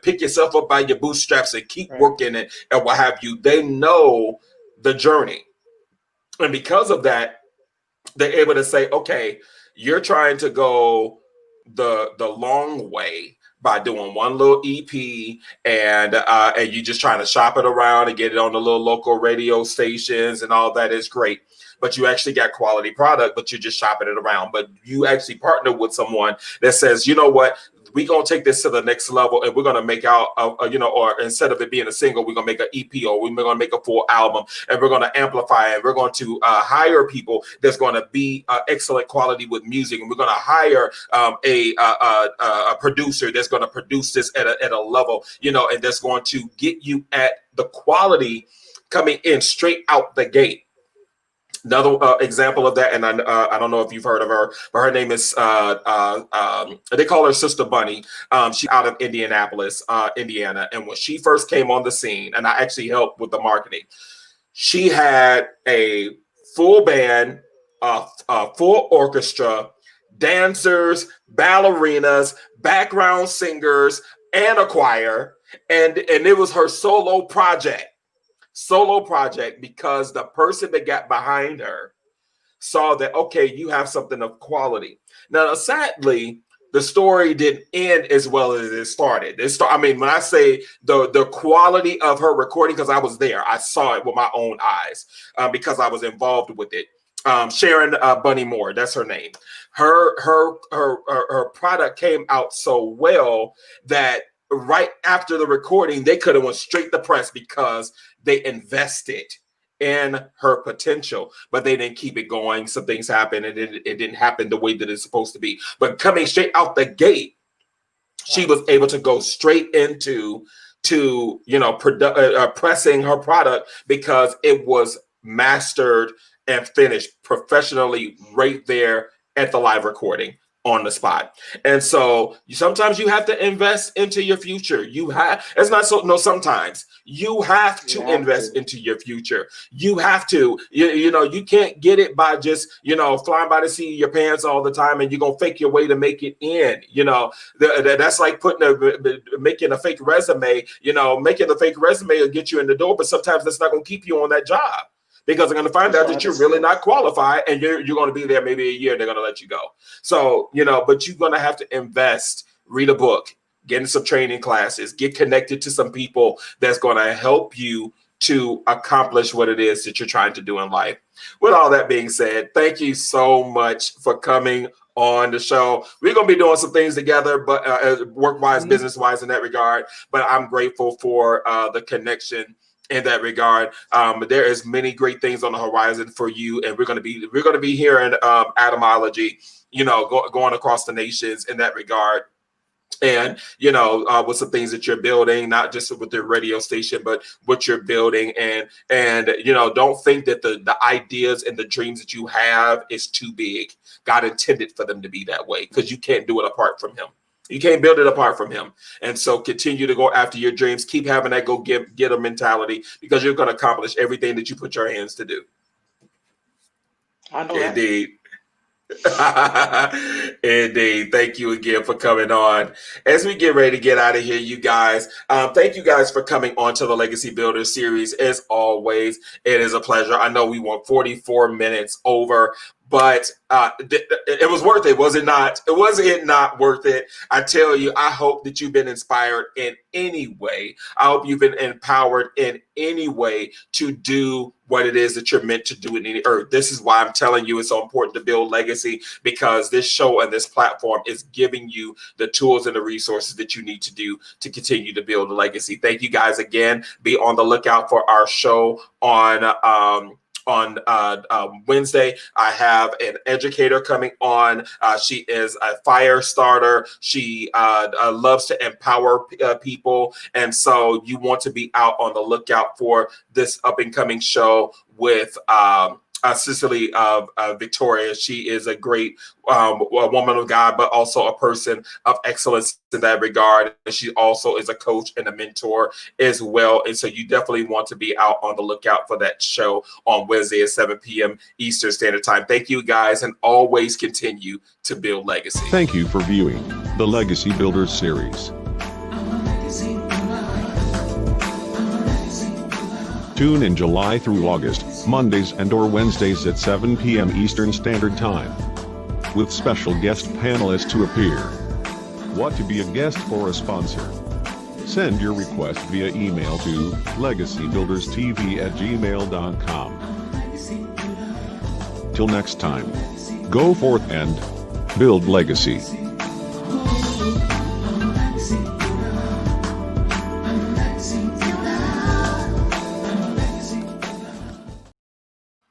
pick yourself up by your bootstraps and keep working and what have you. They know the journey. And because of that, they're able to say, okay, you're trying to go the long way by doing one little EP, and you just trying to shop it around and get it on the little local radio stations, and all that is great. But you actually got quality product, but you're just shopping it around. But you actually partner with someone that says, you know what, we're going to take this to the next level, and we're going to make out, or instead of it being a single, we're going to make an EP, or we're going to make a full album, and we're going to amplify, and we're going to hire people that's going to be excellent quality with music, and we're going to hire a producer that's going to produce this at a level, and that's going to get you at the quality coming in straight out the gate. Another example of that, and I don't know if you've heard of her, but her name is, they call her Sister Bunny. She's out of Indianapolis, Indiana. And when she first came on the scene, and I actually helped with the marketing, she had a full band, a full orchestra, dancers, ballerinas, background singers, and a choir. And it was her solo project, because the person that got behind her saw that, okay, you have something of quality. Now, sadly, the story didn't end as well as it started. When I say the quality of her recording, because I was there, I saw it with my own eyes, because I was involved with it. Sharon Bunny Moore, that's her name. Her product came out so well that right after the recording, they could have went straight to press, because they invested in her potential, but they didn't keep it going. Some things happened, and it didn't happen the way that it's supposed to be. But coming straight out the gate, she was able to go straight into pressing her product, because it was mastered and finished professionally right there at the live recording, on the spot. And so sometimes you have to invest into your future. Sometimes you have to invest into your future. You have to, you can't get it by just, flying by the seat of your pants all the time, and you're going to fake your way to make it in. That's like making a fake resume. Making a fake resume will get you in the door, but sometimes that's not going to keep you on that job, because they're going to find out that you're really not qualified, and you're going to be there maybe a year, and they're going to let you go. So, but you're going to have to invest, read a book, get in some training classes, get connected to some people that's going to help you to accomplish what it is that you're trying to do in life. With all that being said, thank you so much for coming on the show. We're going to be doing some things together, but work-wise, business-wise in that regard. But I'm grateful for the connection in that regard. There is many great things on the horizon for you, and we're going to be hearing Atomology, going across the nations in that regard. and with some things that you're building, not just with the radio station, but what you're building. And don't think that the ideas and the dreams that you have is too big. God intended for them to be that way, because you can't do it apart from him. You can't build it apart from him. And so continue to go after your dreams. Keep having that go get a mentality, because you're going to accomplish everything that you put your hands to do. I know Indeed. Indeed. Thank you again for coming on. As we get ready to get out of here, you guys, thank you guys for coming on to the Legacy Builder series. As always, it is a pleasure. I know we went 44 minutes over, but it was worth it, was it not? Was it not worth it? I tell you, I hope that you've been inspired in any way. I hope you've been empowered in any way to do what it is that you're meant to do in the earth. This is why I'm telling you it's so important to build legacy, because this show and this platform is giving you the tools and the resources that you need to do to continue to build a legacy. Thank you guys again. Be on the lookout for our show on Wednesday. I have an educator coming on. She is a fire starter. She loves to empower people. And so you want to be out on the lookout for this up and coming show with Cicely Victoria. She is a great woman of God, but also a person of excellence in that regard. And she also is a coach and a mentor as well. And so you definitely want to be out on the lookout for that show on Wednesday at 7 p.m. Eastern Standard Time. Thank you, guys, and always continue to build legacy. Thank you for viewing the Legacy Builders series. Tune in July through August, Mondays and/or Wednesdays at 7 p.m. Eastern Standard Time, with special guest panelists to appear. Want to be a guest or a sponsor? Send your request via email to legacybuilderstv@gmail.com. Till next time, go forth and build legacy.